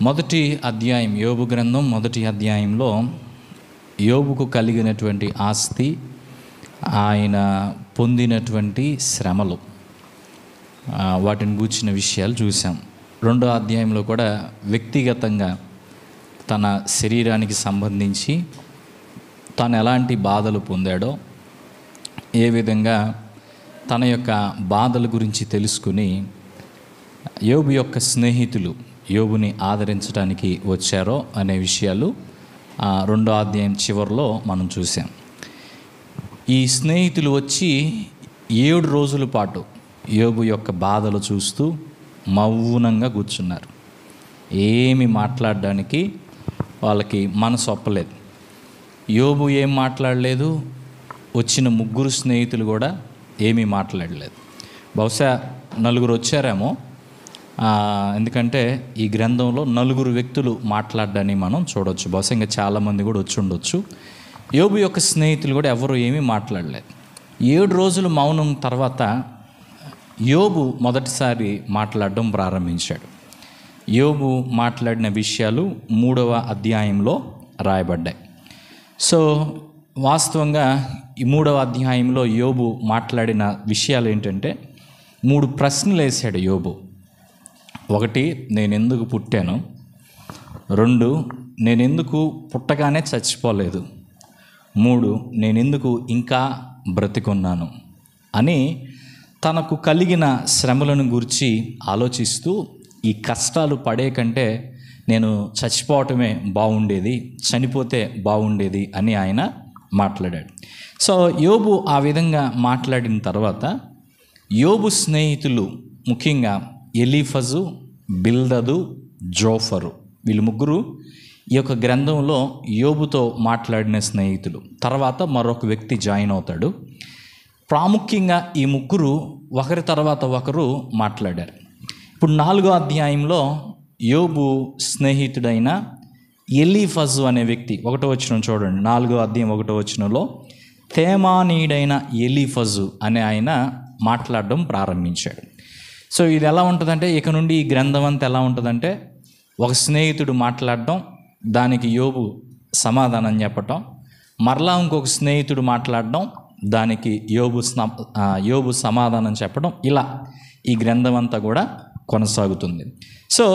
మొదటి అధ్యాయం, యోబు గ్రంథం మొదటి అధ్యాయంలో యోబుకు కలిగినటువంటి ఆస్తి, ఆయన పొందినటువంటి శ్రమలు, వాటిని గూర్చిన విషయాలు చూసాం. రెండో అధ్యాయంలో కూడా వ్యక్తిగతంగా తన శరీరానికి సంబంధించి తను ఎలాంటి బాధలు పొందాడో, ఏ విధంగా తన యొక్క బాధల గురించి తెలుసుకుని యోబు యొక్క స్నేహితులు యోబుని ఆదరించడానికి వచ్చారో అనే విషయాలు రెండో అధ్యాయం చివరిలో మనం చూసాం. ఈ స్నేహితులు వచ్చి 7 రోజుల పాటు యోబు యొక్క బాధలు చూస్తూ మౌనంగా కూర్చున్నారు. ఏమి మాట్లాడడానికి వాళ్ళకి మనసు ఒప్పలేదు. యోబు ఏం మాట్లాడలేదు, వచ్చిన 3 స్నేహితులు కూడా ఏమీ మాట్లాడలేదు. బహుశా 4 వచ్చారేమో, ఎందుకంటే ఈ గ్రంథంలో 4 వ్యక్తులు మాట్లాడడాన్ని మనం చూడవచ్చు. బహుశా ఇంకా చాలామంది కూడా వచ్చి ఉండొచ్చు. యోబు యొక్క స్నేహితులు కూడా ఎవరు ఏమీ మాట్లాడలేదు. 7 రోజులు మౌనం తర్వాత యోబు మొదటిసారి మాట్లాడడం ప్రారంభించాడు. యోబు మాట్లాడిన విషయాలు 3వ అధ్యాయంలో రాయబడ్డాయి. సో వాస్తవంగా ఈ 3వ అధ్యాయంలో యోబు మాట్లాడిన విషయాలు ఏంటంటే 3 ప్రశ్నలు వేశాడు యోబు. 1, నేను ఎందుకు పుట్టాను. 2, నేను ఎందుకు పుట్టగానే చచ్చిపోలేదు. 3, నేను ఎందుకు ఇంకా బ్రతికున్నాను అని తనకు కలిగిన శ్రమలను గురించి ఆలోచిస్తూ, ఈ కష్టాలు పడే కంటే నేను చచ్చిపోవటమే బాగుండేది, చనిపోతే బాగుండేది అని ఆయన మాట్లాడాడు. సో యోబు ఆ విధంగా మాట్లాడిన తర్వాత యోబు స్నేహితులు, ముఖ్యంగా ఎలీఫజు, బిల్దదు, జోఫరు, వీళ్ళు 3 ఈ యొక్క గ్రంథంలో యోబుతో మాట్లాడిన స్నేహితులు. తర్వాత మరొక వ్యక్తి జాయిన్ అవుతాడు. ప్రాముఖ్యంగా ఈ 3 ఒకరి తర్వాత ఒకరు మాట్లాడారు. ఇప్పుడు 4వ అధ్యాయంలో యోబు స్నేహితుడైన ఎలీఫజు అనే వ్యక్తి, 1వ వచనం చూడండి. 4వ అధ్యాయం 1వ వచనంలో తేమానీయుడైన ఎలీఫజు అనే ఆయన మాట్లాడడం ప్రారంభించాడు. సో ఇది ఎలా ఉంటుందంటే, ఇక నుండి ఈ గ్రంథం అంతా ఎలా ఉంటుందంటే, ఒక స్నేహితుడు మాట్లాడడం, దానికి యోబు సమాధానం చెప్పటం, మరలా ఇంకొక స్నేహితుడు మాట్లాడడం, దానికి యోబు సమాధానం చెప్పడం, ఇలా ఈ గ్రంథం అంతా కూడా కొనసాగుతుంది. సో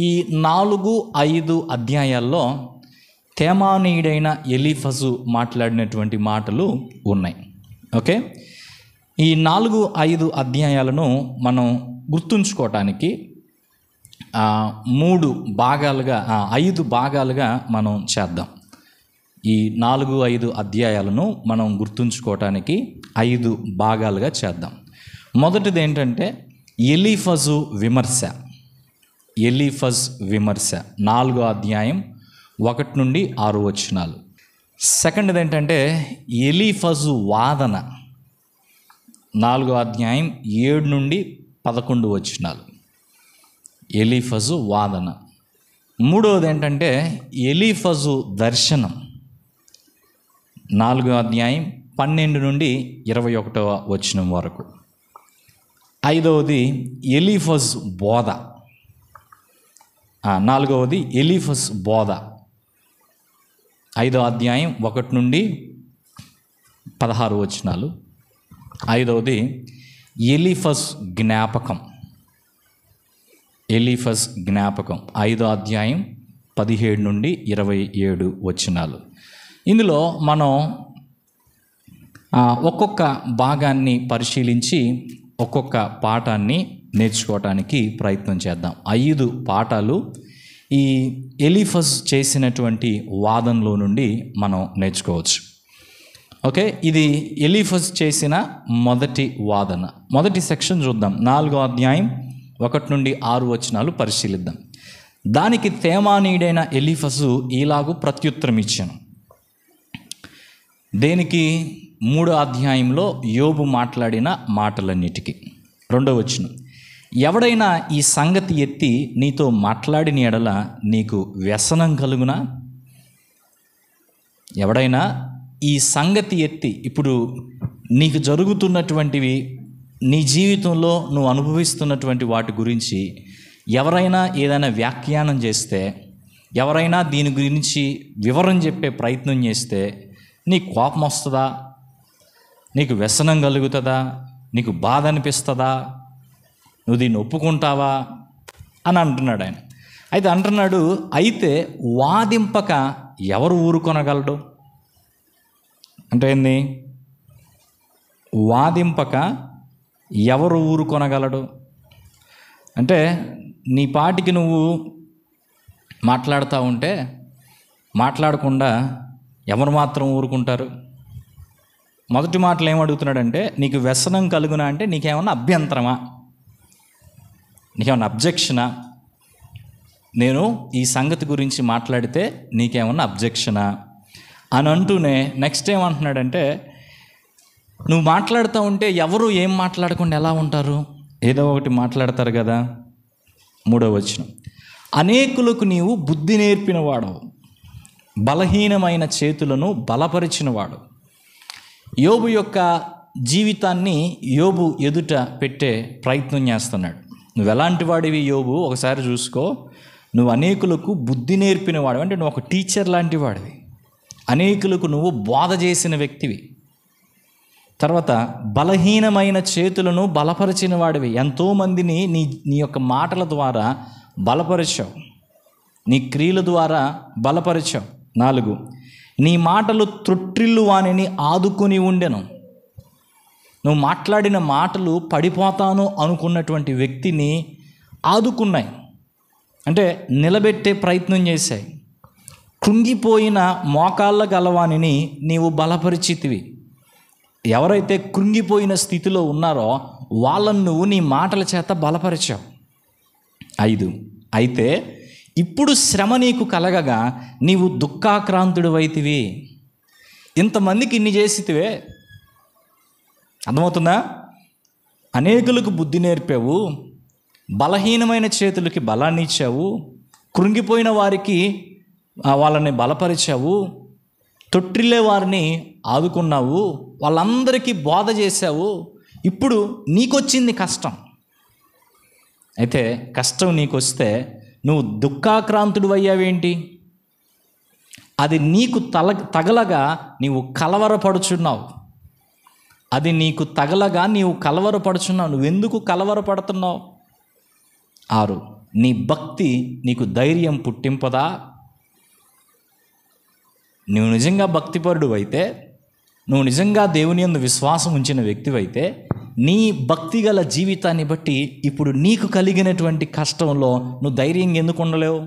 ఈ 4-5 అధ్యాయాల్లో తేమానీయుడైన ఎలీఫజు మాట్లాడినటువంటి మాటలు ఉన్నాయి. ఓకే, ఈ 4-5 అధ్యాయాలను మనం గుర్తుంచుకోవటానికి 3 భాగాలుగా 5 భాగాలుగా మనం చేద్దాం. ఈ 4-5 అధ్యాయాలను మనం గుర్తుంచుకోవటానికి 5 భాగాలుగా చేద్దాం. మొదటిది ఏంటంటే ఎలీఫజు విమర్శ. ఎలీఫజ్ విమర్శ 4వ అధ్యాయం 1 నుండి 6 వచనాలు. సెకండ్ది ఏంటంటే ఎలీఫజు వాదన, 4వ అధ్యాయం 7 నుండి 11 వచనాలు. ఎలీఫజు వాదన. 3వది ఏంటంటే ఎలీఫజు దర్శనం, 4వ అధ్యాయం 12 నుండి 21వ వచనం వరకు. 5వది ఎలీఫజ్ బోధ, 4వది ఎలీఫజ్ బోధ, 5వ అధ్యాయం 1 నుండి 16 వచనాలు. 5వది ఎలీఫజ్ జ్ఞాపకం, ఎలీఫజ్ జ్ఞాపకం, 5వ అధ్యాయం 17 నుండి 27 వచనాలు. ఇందులో మనం ఒక్కొక్క భాగాన్ని పరిశీలించి ఒక్కొక్క పాఠాన్ని నేర్చుకోవటానికి ప్రయత్నం చేద్దాం. 5 పాఠాలు ఈ ఎలీఫజ్ చేసినటువంటి వాదనలో నుండి మనం నేర్చుకోవచ్చు. ఓకే, ఇది ఎలీఫజ్ చేసిన మొదటి వాదన. మొదటి సెక్షన్ చూద్దాం. 4వ అధ్యాయం 1 నుండి 6 వచనాలు పరిశీలిద్దాం. దానికి తేమానీయుడైన ఎలీఫజు ఈలాగు ప్రత్యుత్తరం ఇచ్చాను. దేనికి? 3వ అధ్యాయంలో యోబు మాట్లాడిన మాటలన్నిటికీ. 2వ వచనం, ఎవడైనా ఈ సంగతి ఎత్తి నీతో మాట్లాడిన ఎడల నీకు వ్యసనం కలుగునా? ఎవడైనా ఈ సంగతి ఎత్తి, ఇప్పుడు నీకు జరుగుతున్నటువంటివి, నీ జీవితంలో నువ్వు అనుభవిస్తున్నటువంటి వాటి గురించి ఎవరైనా ఏదైనా వ్యాఖ్యానం చేస్తే, ఎవరైనా దీని గురించి వివరం చెప్పే ప్రయత్నం చేస్తే నీకు కోపం వస్తుందా? నీకు వ్యసనం కలుగుతుందా? నీకు బాధ అనిపిస్తుందా? నువ్వు దీన్ని ఒప్పుకుంటావా అని అంటున్నాడు ఆయన. అయితే అంటున్నాడు, అయితే వాదింపక ఎవరు ఊరుకొనగలడు? అంటే ఏంది? వాదింపక ఎవరు ఊరుకొనగలడు అంటే, నీ పాటికి నువ్వు మాట్లాడుతూ ఉంటే మాట్లాడకుండా ఎవరు మాత్రం ఊరుకుంటారు? మొదటి మాటలు ఏమడుగుతున్నాడంటే, నీకు వ్యసనం కలుగునా అంటే నీకేమన్నా అభ్యంతరమా, నీకేమన్నా అబ్జెక్షనా? నేను ఈ సంగతి గురించి మాట్లాడితే నీకేమన్నా అబ్జెక్షనా అని అంటూనే నెక్స్ట్ ఏమంటున్నాడంటే, నువ్వు మాట్లాడుతూ ఉంటే ఎవరు ఏం మాట్లాడకుండా ఎలా ఉంటారు? ఏదో ఒకటి మాట్లాడతారు కదా. 3వ వచనం, అనేకులకు నీవు బుద్ధి నేర్పినవాడు, బలహీనమైన చేతులను బలపరిచినవాడు. యోబు యొక్క జీవితాన్ని యోబు ఎదుట పెట్టే ప్రయత్నం చేస్తున్నాడు. నువ్వు ఎలాంటి వాడివి యోబు ఒకసారి చూసుకో. నువ్వు అనేకులకు బుద్ధి నేర్పినవాడు, అంటే నువ్వు ఒక టీచర్ లాంటి వాడివి. అనేకులకు నువ్వు బోధ చేసిన వ్యక్తివి. తర్వాత బలహీనమైన చేతులను బలపరిచిన వాడివి. ఎంతోమందిని నీ యొక్క మాటల ద్వారా బలపరిచావు, నీ క్రియల ద్వారా బలపరిచావు. 4, నీ మాటలు త్రొట్టిల్లు వానిని ఆదుకొని ఉండెను. నువ్వు మాట్లాడిన మాటలు పడిపోతాను అనుకున్నటువంటి వ్యక్తిని ఆదుకున్నాయి, అంటే నిలబెట్టే ప్రయత్నం చేశాయి. కృంగిపోయిన మోకాళ్ళ గలవానిని నీవు బలపరిచితివి. ఎవరైతే కృంగిపోయిన స్థితిలో ఉన్నారో వాళ్ళను నువ్వు నీ మాటల చేత బలపరిచావు. 5, అయితే ఇప్పుడు శ్రమ నీకు కలగగా నీవు దుఃఖాక్రాంతుడు వైతివి. ఇంతమందికి ఇన్ని చేసితివే, అర్థమవుతుందా? అనేకులకు బుద్ధి నేర్పావు, బలహీనమైన చేతులకి బలాన్ని ఇచ్చావు, కృంగిపోయిన వారికి వాళ్ళని బలపరిచావు, తొట్టిల్లే వారిని ఆదుకున్నావు, వాళ్ళందరికీ బోధ చేశావు. ఇప్పుడు నీకొచ్చింది కష్టం. అయితే కష్టం నీకొస్తే నువ్వు దుఃఖాక్రాంతుడు అయ్యావేంటి? అది నీకు తగలగా నీవు కలవరపడుచున్నావు. అది నీకు తగలగా నీవు కలవరపడుచున్నావు. నువ్వెందుకు కలవరపడుతున్నావు? 6, నీ భక్తి నీకు ధైర్యం పుట్టింపదా? నువ్వు నిజంగా భక్తిపరుడు అయితే, నువ్వు నిజంగా దేవుని యందు విశ్వాసం ఉంచిన వ్యక్తివైతే, నీ భక్తి గల జీవితాన్ని బట్టి ఇప్పుడు నీకు కలిగినటువంటి కష్టంలో నువ్వు ధైర్యంగా ఎందుకు ఉండలేవు?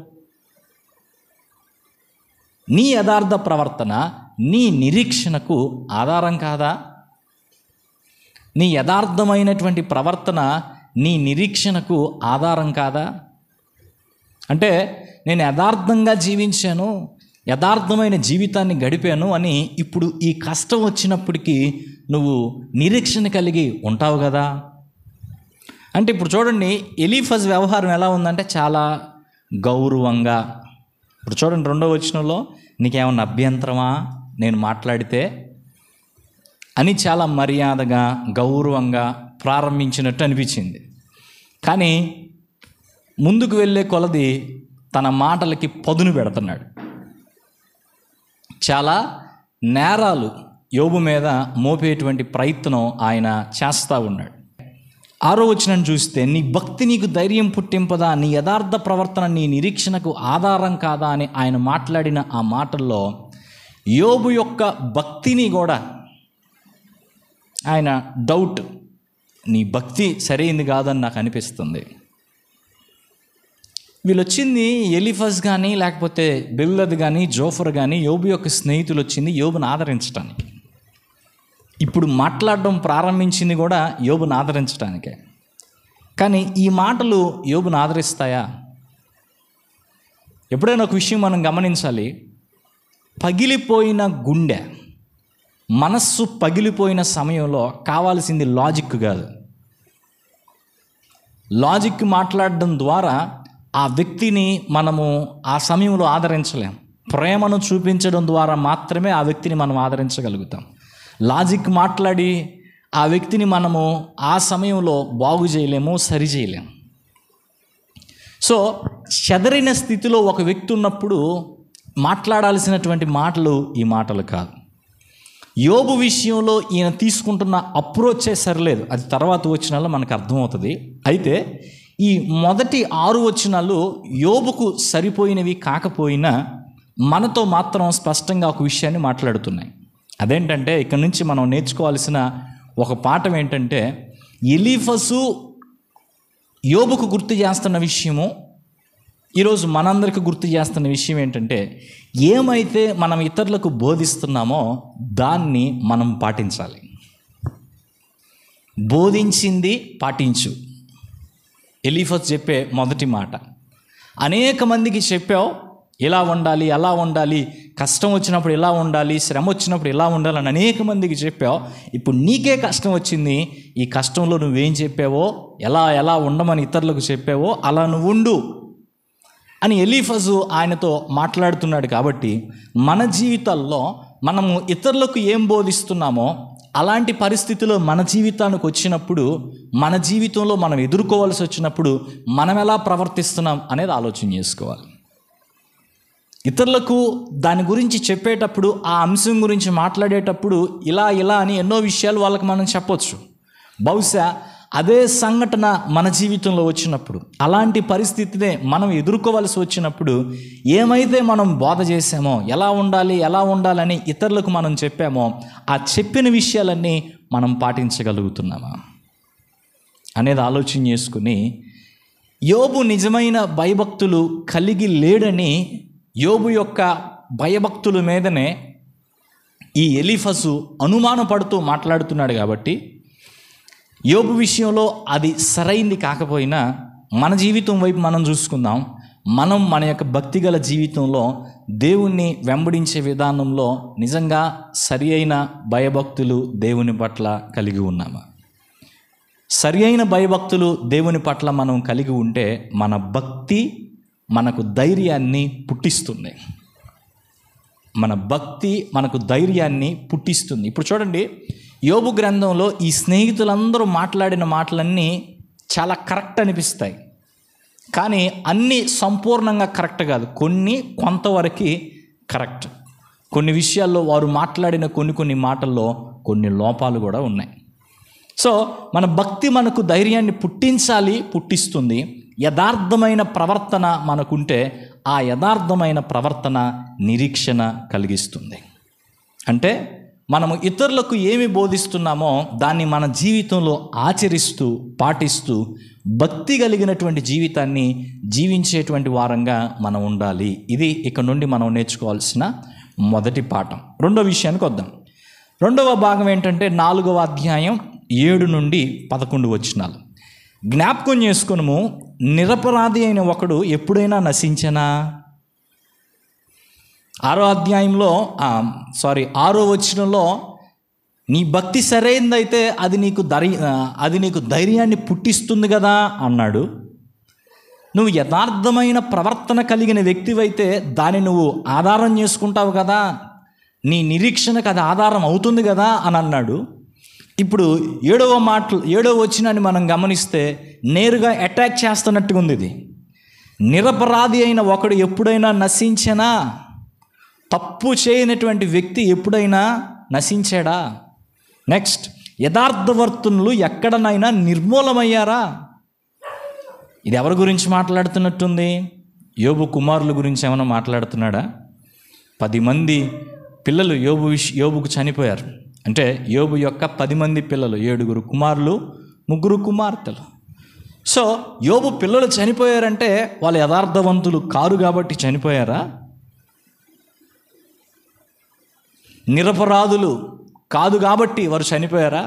నీ యథార్థ ప్రవర్తన నీ నిరీక్షణకు ఆధారం కాదా? నీ యథార్థమైనటువంటి ప్రవర్తన నీ నిరీక్షణకు ఆధారం కాదా? అంటే నేను యథార్థంగా జీవించాను, యథార్థమైన జీవితాన్ని గడిపాను అని ఇప్పుడు ఈ కష్టం వచ్చినప్పటికీ నువ్వు నిరీక్షణ కలిగి ఉంటావు కదా. అంటే ఇప్పుడు చూడండి, ఎలీఫజ్ వ్యవహారం ఎలా ఉందంటే చాలా గౌరవంగా. ఇప్పుడు చూడండి 2వ వచనంలో, నీకేమన్నా అభ్యంతరమా నేను మాట్లాడితే అని చాలా మర్యాదగా గౌరవంగా ప్రారంభించినట్టు అనిపించింది. కానీ ముందుకు వెళ్ళే కొలది తన మాటలకి పదును పెడుతున్నాడు. చాలా నేరాలు యోబు మీద మోపేటువంటి ప్రయత్నం ఆయన చేస్తూ ఉన్నాడు. 6వ వచనం చూస్తే, నీ భక్తి నీకు ధైర్యం పుట్టింపదా, నీ యథార్థ ప్రవర్తన నీ నిరీక్షణకు ఆధారం కాదా అని ఆయన మాట్లాడిన ఆ మాటల్లో యోబు యొక్క భక్తిని కూడా ఆయన డౌట్, నీ భక్తి సరైంది కాదని నాకు అనిపిస్తుంది. వీళ్ళు వచ్చింది ఎలీఫజ్ కానీ లేకపోతే బిల్దద్ కానీ జోఫర్ కానీ యోబు యొక్క స్నేహితులు వచ్చింది యోబుని ఆదరించడానికి. ఇప్పుడు మాట్లాడడం ప్రారంభించింది కూడా యోబుని ఆదరించడానికే. కానీ ఈ మాటలు యోబుని ఆదరిస్తాయా? ఎప్పుడైనా ఒక విషయం మనం గమనించాలి. పగిలిపోయిన గుండె, మనస్సు పగిలిపోయిన సమయంలో కావాల్సింది లాజిక్ కాదు. లాజిక్ మాట్లాడడం ద్వారా ఆ వ్యక్తిని మనము ఆ సమయంలో ఆదరించలేం. ప్రేమను చూపించడం ద్వారా మాత్రమే ఆ వ్యక్తిని మనం ఆదరించగలుగుతాం. లాజిక్ మాట్లాడి ఆ వ్యక్తిని మనము ఆ సమయంలో బాగు చేయలేము, సరి చేయలేము. సో చెదరిన స్థితిలో ఒక వ్యక్తి ఉన్నప్పుడు మాట్లాడాల్సినటువంటి మాటలు ఈ మాటలు కాదు. యోబు విషయంలో ఈయన తీసుకుంటున్న అప్రోచే సరిలేదు, అది తర్వాత వచనాల్లో మనకు అర్థమవుతుంది. అయితే ఈ మొదటి 6 వచనాలు యోబుకు సరిపోయినవి కాకపోయినా మనతో మాత్రం స్పష్టంగా ఒక విషయాన్ని మాట్లాడుతున్నాయి. అదేంటంటే, ఇక్కడ నుంచి మనం నేర్చుకోవాల్సిన ఒక పాఠం ఏంటంటే, ఎలీఫజు యోబుకు గుర్తు చేస్తున్న విషయము ఈరోజు మనందరికీ గుర్తు చేస్తున్న విషయం ఏంటంటే, ఏమైతే మనం ఇతరులకు బోధిస్తున్నామో దాన్ని మనం పాటించాలి. బోధించింది పాటించు, ఎలీఫజ్ చెప్పే మొదటి మాట. అనేక మందికి చెప్పావు ఇలా ఉండాలి, అలా ఉండాలి, కష్టం వచ్చినప్పుడు ఇలా ఉండాలి, శ్రమ వచ్చినప్పుడు ఇలా ఉండాలి అని అనేక మందికి చెప్పావు. ఇప్పుడు నీకే కష్టం వచ్చింది, ఈ కష్టంలో నువ్వేం చెప్పావో, ఎలా ఉండమని ఇతరులకు చెప్పావో అలా నువ్వు ఉండు అని ఎలీఫజు ఆయనతో మాట్లాడుతున్నాడు. కాబట్టి మన జీవితాల్లో మనము ఇతరులకు ఏం బోధిస్తున్నామో అలాంటి పరిస్థితిలో మన జీవితానికి వచ్చినప్పుడు, మన జీవితంలో మనం ఎదుర్కోవాల్సి వచ్చినప్పుడు మనం ఎలా ప్రవర్తిస్తున్నాం అనేది ఆలోచన చేసుకోవాలి. ఇతరులకు దాని గురించి చెప్పేటప్పుడు, ఆ అంశం గురించి మాట్లాడేటప్పుడు ఇలా అని ఎన్నో విషయాలు వాళ్ళకి మనం చెప్పొచ్చు. బహుశా అదే సంఘటన మన జీవితంలో వచ్చినప్పుడు, అలాంటి పరిస్థితినే మనం ఎదుర్కోవలసి వచ్చినప్పుడు ఏమైతే మనం బోధ చేసామో, ఎలా ఉండాలని ఇతరులకు మనం చెప్పామో ఆ చెప్పిన విషయాలన్నీ మనం పాటించగలుగుతున్నామా అనేది ఆలోచన చేసుకుని, యోబు నిజమైన భయభక్తులు కలిగి లేడని యోబు యొక్క భయభక్తుల మీదనే ఈ ఎలీఫజు అనుమానపడుతూ మాట్లాడుతున్నాడు. కాబట్టి యోబు విషయంలో అది సరైంది కాకపోయినా మన జీవితం వైపు మనం చూసుకుందాం. మనం మన యొక్క భక్తిగల జీవితంలో దేవుణ్ణి వెంబడించే విధానంలో నిజంగా సరి అయిన భయభక్తులు దేవుని పట్ల కలిగి ఉన్నామా? సరి అయిన భయభక్తులు దేవుని పట్ల మనం కలిగి ఉంటే మన భక్తి మనకు ధైర్యాన్ని పుట్టిస్తుంది. మన భక్తి మనకు ధైర్యాన్ని పుట్టిస్తుంది. ఇప్పుడు చూడండి, యోబు గ్రంథంలో ఈ స్నేహితులందరూ మాట్లాడిన మాటలన్నీ చాలా కరెక్ట్ అనిపిస్తాయి, కానీ అన్నీ సంపూర్ణంగా కరెక్ట్ కాదు. కొంతవరకు కరెక్ట్. కొన్ని విషయాల్లో వారు మాట్లాడిన కొన్ని మాటల్లో కొన్ని లోపాలు కూడా ఉన్నాయి. సో మన భక్తి మనకు ధైర్యాన్ని పుట్టిస్తుంది. యథార్థమైన ప్రవర్తన మనకుంటే ఆ యథార్థమైన ప్రవర్తన నిరీక్షణ కలిగిస్తుంది. అంటే మనము ఇతరులకు ఏమి బోధిస్తున్నామో దాన్ని మన జీవితంలో ఆచరిస్తూ పాటిస్తూ భక్తి కలిగినటువంటి జీవితాన్ని జీవించేటువంటి వారంగా మనం ఉండాలి. ఇది ఇక నుండి మనం నేర్చుకోవాల్సిన మొదటి పాఠం. రెండో విషయానికి వద్దాం. రెండవ భాగం ఏంటంటే 4వ అధ్యాయం 7 నుండి 11 వచనాలు. జ్ఞాపకం చేసుకును, నిరపరాధి అయిన ఒకడు ఎప్పుడైనా నశించనా? 6వ వచనంలో నీ భక్తి సరైనదైతే అది నీకు ధైర్యాన్ని పుట్టిస్తుంది కదా అన్నాడు. నువ్వు యథార్థమైన ప్రవర్తన కలిగిన వ్యక్తివైతే దాన్ని నువ్వు ఆధారం చేసుకుంటావు కదా, నీ నిరీక్షణకు అది ఆధారం అవుతుంది కదా అని అన్నాడు. ఇప్పుడు 7వ వచనాన్ని మనం గమనిస్తే నేరుగా అటాక్ చేస్తున్నట్టుగా ఉంది. ఇది నిరపరాధి అయిన ఒకడు ఎప్పుడైనా నశించనా? తప్పు చేయనటువంటి వ్యక్తి ఎప్పుడైనా నశించాడా? నెక్స్ట్, యథార్థవర్తనులు ఎక్కడనైనా నిర్మూలమయ్యారా? ఇది ఎవరి గురించి మాట్లాడుతున్నట్టుంది? యోబు కుమారుల గురించి ఏమైనా మాట్లాడుతున్నాడా? 10 మంది పిల్లలు యోబుకు చనిపోయారు. అంటే యోబు యొక్క 10 మంది పిల్లలు, 7 కుమారులు 3 కుమార్తెలు. సో యోబు పిల్లలు చనిపోయారంటే వాళ్ళు యథార్థవంతులు కారు కాబట్టి చనిపోయారా? నిరపరాధులు కాదు కాబట్టి వారు చనిపోయారా?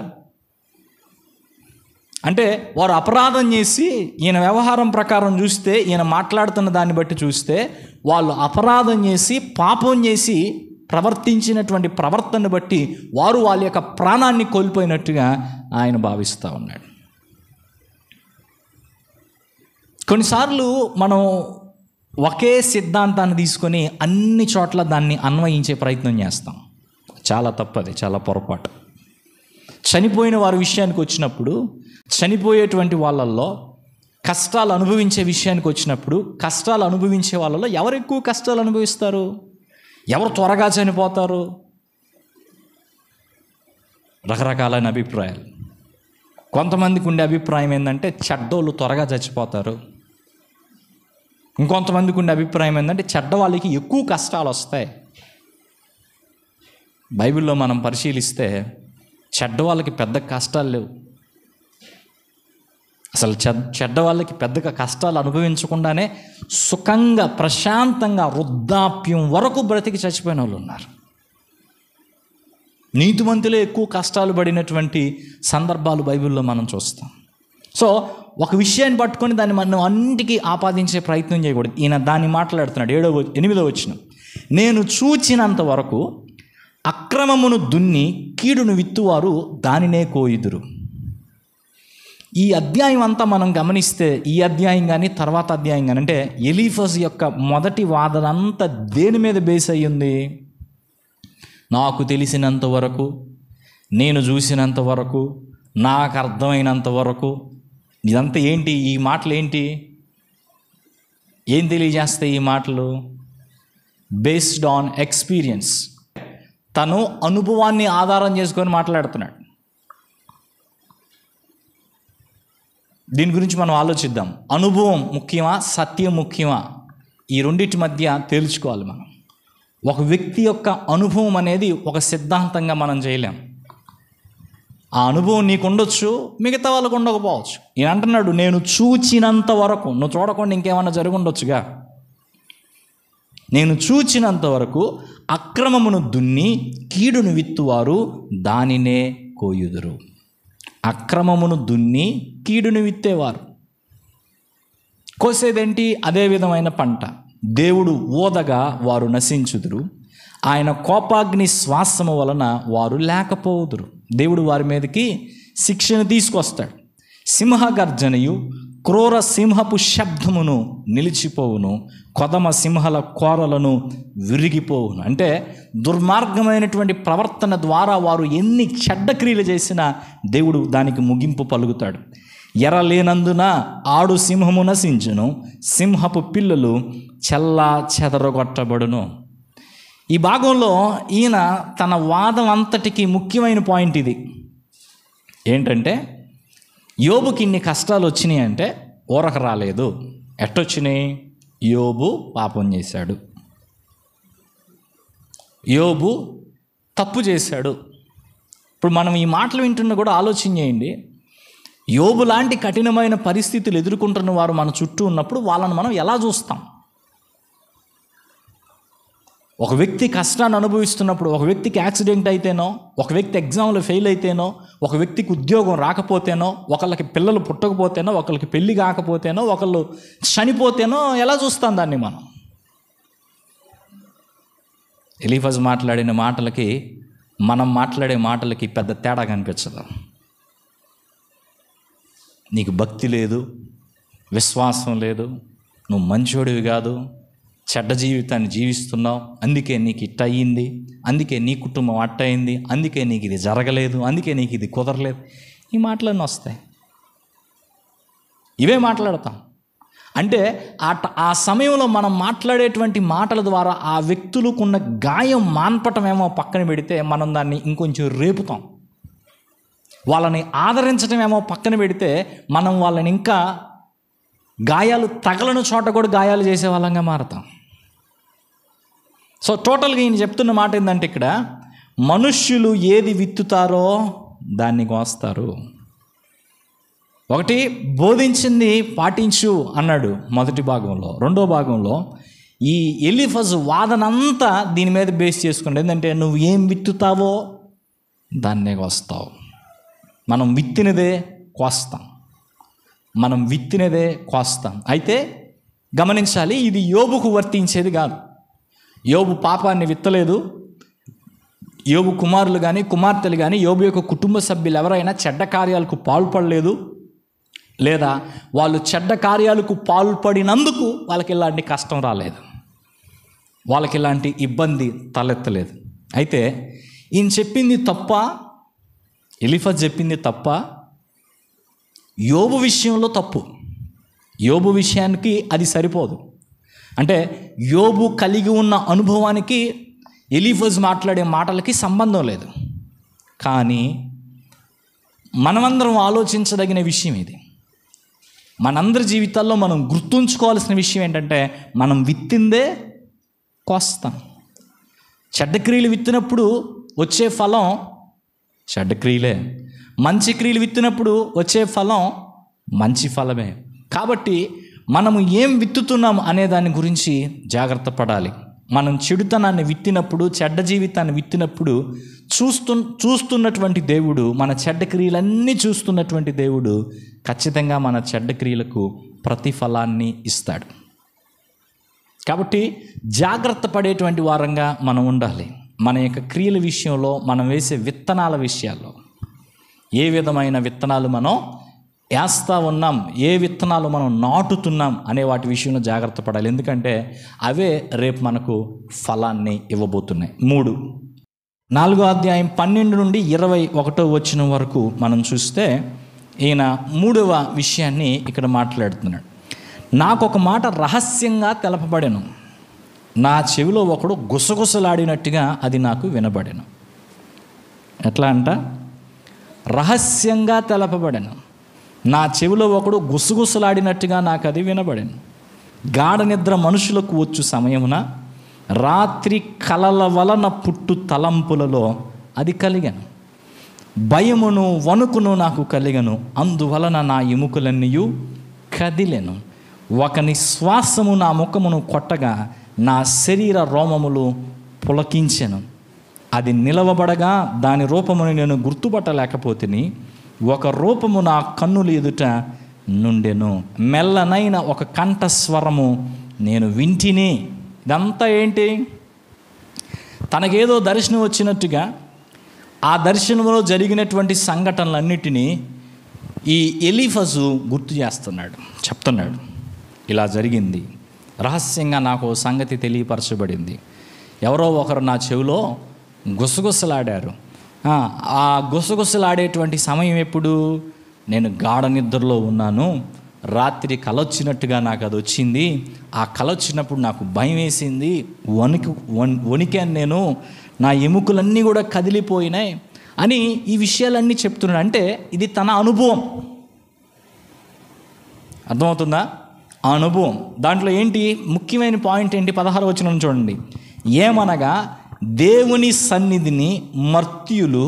అంటే వారు అపరాధం చేసి, ఈయన వ్యవహారం ప్రకారం చూస్తే, ఈయన మాట్లాడుతున్న దాన్ని బట్టి చూస్తే వాళ్ళు అపరాధం చేసి పాపం చేసి ప్రవర్తించినటువంటి ప్రవర్తనను బట్టి వారు వాళ్ళ యొక్క ప్రాణాన్ని కోల్పోయినట్టుగా ఆయన భావిస్తూ ఉన్నాడు. కొన్నిసార్లు మనం ఒకే సిద్ధాంతాన్ని తీసుకొని అన్ని చోట్ల దాన్ని అన్వయించే ప్రయత్నం చేస్తాం. చాలా తప్పది, చాలా పొరపాటు. చనిపోయిన వారి విషయానికి వచ్చినప్పుడు చనిపోయేటువంటి వాళ్ళల్లో కష్టాలు అనుభవించే విషయానికి వచ్చినప్పుడు కష్టాలు అనుభవించే వాళ్ళలో ఎవరు ఎక్కువ కష్టాలు అనుభవిస్తారు? ఎవరు త్వరగా చనిపోతారు? రకరకాలైన అభిప్రాయాలు. కొంతమందికి ఉండే అభిప్రాయం ఏంటంటే చెడ్డోళ్ళు త్వరగా చచ్చిపోతారు. ఇంకొంతమందికి ఉండే అభిప్రాయం ఏంటంటే చెడ్డ వాళ్ళకి ఎక్కువ కష్టాలు వస్తాయి. బైబిల్లో మనం పరిశీలిస్తే చెడ్డ వాళ్ళకి పెద్ద కష్టాలు లేవు. అసలు చెడ్డ వాళ్ళకి పెద్దగా కష్టాలు అనుభవించకుండానే సుఖంగా ప్రశాంతంగా వృద్ధాప్యం వరకు బ్రతికి చచ్చిపోయిన వాళ్ళు ఉన్నారు. నీతిమంతులే ఎక్కువ కష్టాలు పడినటువంటి సందర్భాలు బైబిల్లో మనం చూస్తాం. సో ఒక విషయాన్ని పట్టుకొని దాన్ని మనం అన్నిటికీ ఆపాదించే ప్రయత్నం చేయకూడదు. ఈయన దాన్ని మాట్లాడుతున్నాడు. 8వ వచనం, నేను చూచినంత వరకు అక్రమమును దున్ని కీడును విత్తువారు దానినే కోయుదురు. ఈ అధ్యాయం అంతా మనం గమనిస్తే, ఈ అధ్యాయం కానీ తర్వాత అధ్యాయం కానీ, అంటే ఎలీఫజ్ యొక్క మొదటి వాదన అంతా దేని మీద బేస్ అయ్యింది? నాకు తెలిసినంత వరకు, నేను చూసినంత వరకు, నాకు అర్థమైనంత వరకు. ఇదంతా ఏంటి? ఈ మాటలు ఏంటి? ఏం తెలియజేస్తాయి ఈ మాటలు? Based on experience. తను అనుభవాన్ని ఆధారం చేసుకొని మాట్లాడుతున్నాడు. దీని గురించి మనం ఆలోచిద్దాం. అనుభవం ముఖ్యమా, సత్యం ముఖ్యమా? ఈ రెండింటి మధ్య తేల్చుకోవాలి మనం. ఒక వ్యక్తి యొక్క అనుభవం అనేది ఒక సిద్ధాంతంగా మనం చేయలేం. ఆ అనుభవం నీకు ఉండొచ్చు, మిగతా వాళ్ళకు ఉండకపోవచ్చు. ఈయన అంటున్నాడు నేను చూచినంత వరకు. నువ్వు చూడకుండా ఇంకేమన్నా జరిగి ఉండొచ్చుగా. నేను చూచినంత వరకు అక్రమమును దున్ని కీడును విత్తువారు దానినే కోయుదురు. అక్రమమును దున్ని కీడును విత్తేవారు. కోసేదేంటి? అదే విధమైన పంట. దేవుడు ఓదగా వారు నశించుదురు, ఆయన కోపాగ్ని శ్వాసము వలన వారు లేకపోదురు. దేవుడు వారి మీదకి శిక్షను తీసుకొస్తాడు. సింహగర్జనయు క్రూర సింహపు శబ్దమును నిలిచిపోవును, కొదమ సింహల కోరలను విరిగిపోవును. అంటే దుర్మార్గమైనటువంటి ప్రవర్తన ద్వారా వారు ఎన్ని చెడ్డ క్రియలు చేసినా దేవుడు దానికి ముగింపు పలుకుతాడు. ఎరలేనందున ఆడు సింహము నశించును, సింహపు పిల్లలు చెల్లా చెదరగొట్టబడును. ఈ భాగంలో ఈయన తన వాదం అంతటికి ముఖ్యమైన పాయింట్ ఇది. ఏంటంటే యోబుకి ఇన్ని కష్టాలు వచ్చినాయి అంటే ఊరక రాలేదు. ఎట్టొచ్చినాయి? యోబు పాపం చేశాడు, యోబు తప్పు చేశాడు. ఇప్పుడు మనం ఈ మాటలు వింటున్నా కూడా ఆలోచన చేయండి. యోబు లాంటి కఠినమైన పరిస్థితులు ఎదుర్కొంటున్న వారు మన చుట్టూ ఉన్నప్పుడు వాళ్ళని మనం ఎలా చూస్తాం? ఒక వ్యక్తి కష్టాన్ని అనుభవిస్తున్నప్పుడు, ఒక వ్యక్తికి యాక్సిడెంట్ అయితేనో, ఒక వ్యక్తి ఎగ్జామ్లో ఫెయిల్ అయితేనో, ఒక వ్యక్తికి ఉద్యోగం రాకపోతేనో, ఒకళ్ళకి పిల్లలు పుట్టకపోతేనో, ఒకళ్ళకి పెళ్ళి కాకపోతేనో, ఒకళ్ళు చనిపోతేనో ఎలా చూస్తాం దాన్ని మనం? ఎలీఫజ్ మాట్లాడిన మాటలకి మనం మాట్లాడే మాటలకి పెద్ద తేడా కనిపించదు. నీకు భక్తి లేదు, విశ్వాసం లేదు, నువ్వు మంచోడివి కాదు, చెడ్డ జీవితాన్ని జీవిస్తున్నావు, అందుకే నీకు ఇట్ట అయ్యింది, అందుకే నీ కుటుంబం అట్ట అయింది, అందుకే నీకు ఇది జరగలేదు, అందుకే నీకు ఇది కుదరలేదు. ఈ మాటలన్నీ వస్తాయి. ఇవే మాట్లాడతాం. అంటే ఆ సమయంలో మనం మాట్లాడేటువంటి మాటల ద్వారా ఆ వ్యక్తులకున్న గాయం మాన్పటమేమో పక్కన పెడితే, మనం దాన్ని ఇంకొంచెం రేపుతాం. వాళ్ళని ఆదరించడమేమో పక్కన పెడితే, మనం వాళ్ళని ఇంకా గాయాలు తగలని చోట కూడా గాయాలు చేసే వాళ్ళంగా మారుతాం. సో టోటల్గా ఈయన చెప్తున్న మాట ఏంటంటే, ఇక్కడ మనుష్యులు ఏది విత్తుతారో దాన్ని కోస్తారు. ఒకటి, బోధించింది పాటించు అన్నాడు మొదటి భాగంలో. రెండో భాగంలో ఈ ఎలీఫజ్ వాదనంతా దీని మీద బేస్ చేసుకుంటే ఏంటంటే, నువ్వు ఏం విత్తుతావో దాన్నే కోస్తావు. మనం విత్తినదే కోస్తాం, మనం విత్తినదే కోస్తాం. అయితే గమనించాలి, ఇది యోబుకు వర్తించేది కాదు. యోబు పాపాన్ని విత్తలేదు. యోబు కుమారులు కానీ కుమార్తెలు కానీ, యోబు యొక్క కుటుంబ సభ్యులు ఎవరైనా చెడ్డ కార్యాలకు పాల్పడలేదు, లేదా వాళ్ళు చెడ్డ కార్యాలకు పాల్పడినందుకు వాళ్ళకి ఇలాంటి కష్టం రాలేదు, వాళ్ళకి ఇలాంటి ఇబ్బంది తలెత్తలేదు. అయితే ఈయన చెప్పింది తప్ప, ఎలీఫజ్ చెప్పింది తప్ప, యోబు విషయంలో తప్పు. యోబు విషయానికి అది సరిపోదు. అంటే యోబు కలిగి ఉన్న అనుభవానికి ఎలీఫజ్ మాట్లాడే మాటలకి సంబంధం లేదు. కానీ మనమందరం ఆలోచించదగిన విషయం ఇది. మనందరి జీవితాల్లో మనం గుర్తుంచుకోవాల్సిన విషయం ఏంటంటే, మనం విత్తిందే కోస్తాం. చెడ్డ క్రియలు విత్తినప్పుడు వచ్చే ఫలం చెడ్డ క్రియలే, మంచి క్రియలు విత్తినప్పుడు వచ్చే ఫలం మంచి ఫలమే. కాబట్టి మనము ఏం విత్తుతున్నాం అనే దాని గురించి జాగ్రత్త పడాలి. మనం చెడుతనాన్ని విత్తినప్పుడు, చెడ్డ జీవితాన్ని విత్తినప్పుడు చూస్తున్నటువంటి దేవుడు, మన చెడ్డ క్రియలన్నీ చూస్తున్నటువంటి దేవుడు ఖచ్చితంగా మన చెడ్డ క్రియలకు ప్రతిఫలాన్ని ఇస్తాడు. కాబట్టి జాగ్రత్త పడేటువంటి వారంగా మనం ఉండాలి. మన యొక్క క్రియల విషయంలో, మనం వేసే విత్తనాల విషయాల్లో ఏ విధమైన విత్తనాలు మనం వేస్తూ ఉన్నాం, ఏ విత్తనాలు మనం నాటుతున్నాం అనే వాటి విషయంలో జాగ్రత్త పడాలి. ఎందుకంటే అవే రేపు మనకు ఫలాన్ని ఇవ్వబోతున్నాయి. 4వ అధ్యాయం 12 నుండి 21వ వచనం వరకు మనం చూస్తే ఈయన 3వ విషయాన్ని ఇక్కడ మాట్లాడుతున్నాడు. నాకు ఒక మాట రహస్యంగా తెలపబడెను, నా చెవిలో ఒకడు గుసగుసలాడినట్టుగా అది నాకు వినబడెను. ఎట్లా అంట? రహస్యంగా తెలపబడెను, నా చెవిలో ఒకడు గుసగుసలాడినట్టుగా నాకు అది వినబడెను. గాఢ నిద్ర మనుషులకు వచ్చు సమయమున రాత్రి కలల వలన పుట్టు తలంపులలో అది కలిగెను. భయమును వణుకును నాకు కలిగను, అందువలన నా ఎముకలన్నీ కదిలెను. ఒకని శ్వాసము నా ముఖమును కొట్టగా నా శరీర రోమములు పులకించెను. అది నిలవబడగా దాని రూపమును నేను గుర్తుపట్టలేకపోతిని. ఒక రూపము నా కన్నుల ఎదుట నుండెను. మెల్లనైన ఒక కంఠస్వరము నేను వింటిని. ఇదంతా ఏంటి? తనకేదో దర్శనం వచ్చినట్టుగా ఆ దర్శనంలో జరిగినటువంటి సంఘటనలన్నిటినీ ఈ ఎలీఫజు గుర్తు చేస్తున్నాడు, చెప్తున్నాడు. ఇలా జరిగింది, రహస్యంగా నాకు సంగతి తెలియపరచబడింది. ఎవరో ఒకరు నా చెవిలో గుసగుసలాడారు. ఆ గుసగుసలాడేటువంటి సమయం ఎప్పుడు? నేను గాఢ నిద్రలో ఉన్నాను, రాత్రి కలొచ్చినట్టుగా నాకు అది వచ్చింది. ఆ కలొచ్చినప్పుడు నాకు భయం వేసింది, వణికాను నేను, నా ఎముకలన్నీ కూడా కదిలిపోయినాయి అని ఈ విషయాలన్నీ చెప్తున్నాడు. అంటే ఇది తన అనుభవం, అర్థమవుతుందా? ఆ అనుభవం. దాంట్లో ఏంటి ముఖ్యమైన పాయింట్ ఏంటి? 16వ వచనం చూడండి. ఏమనగా దేవుని సన్నిధిని మర్త్యులు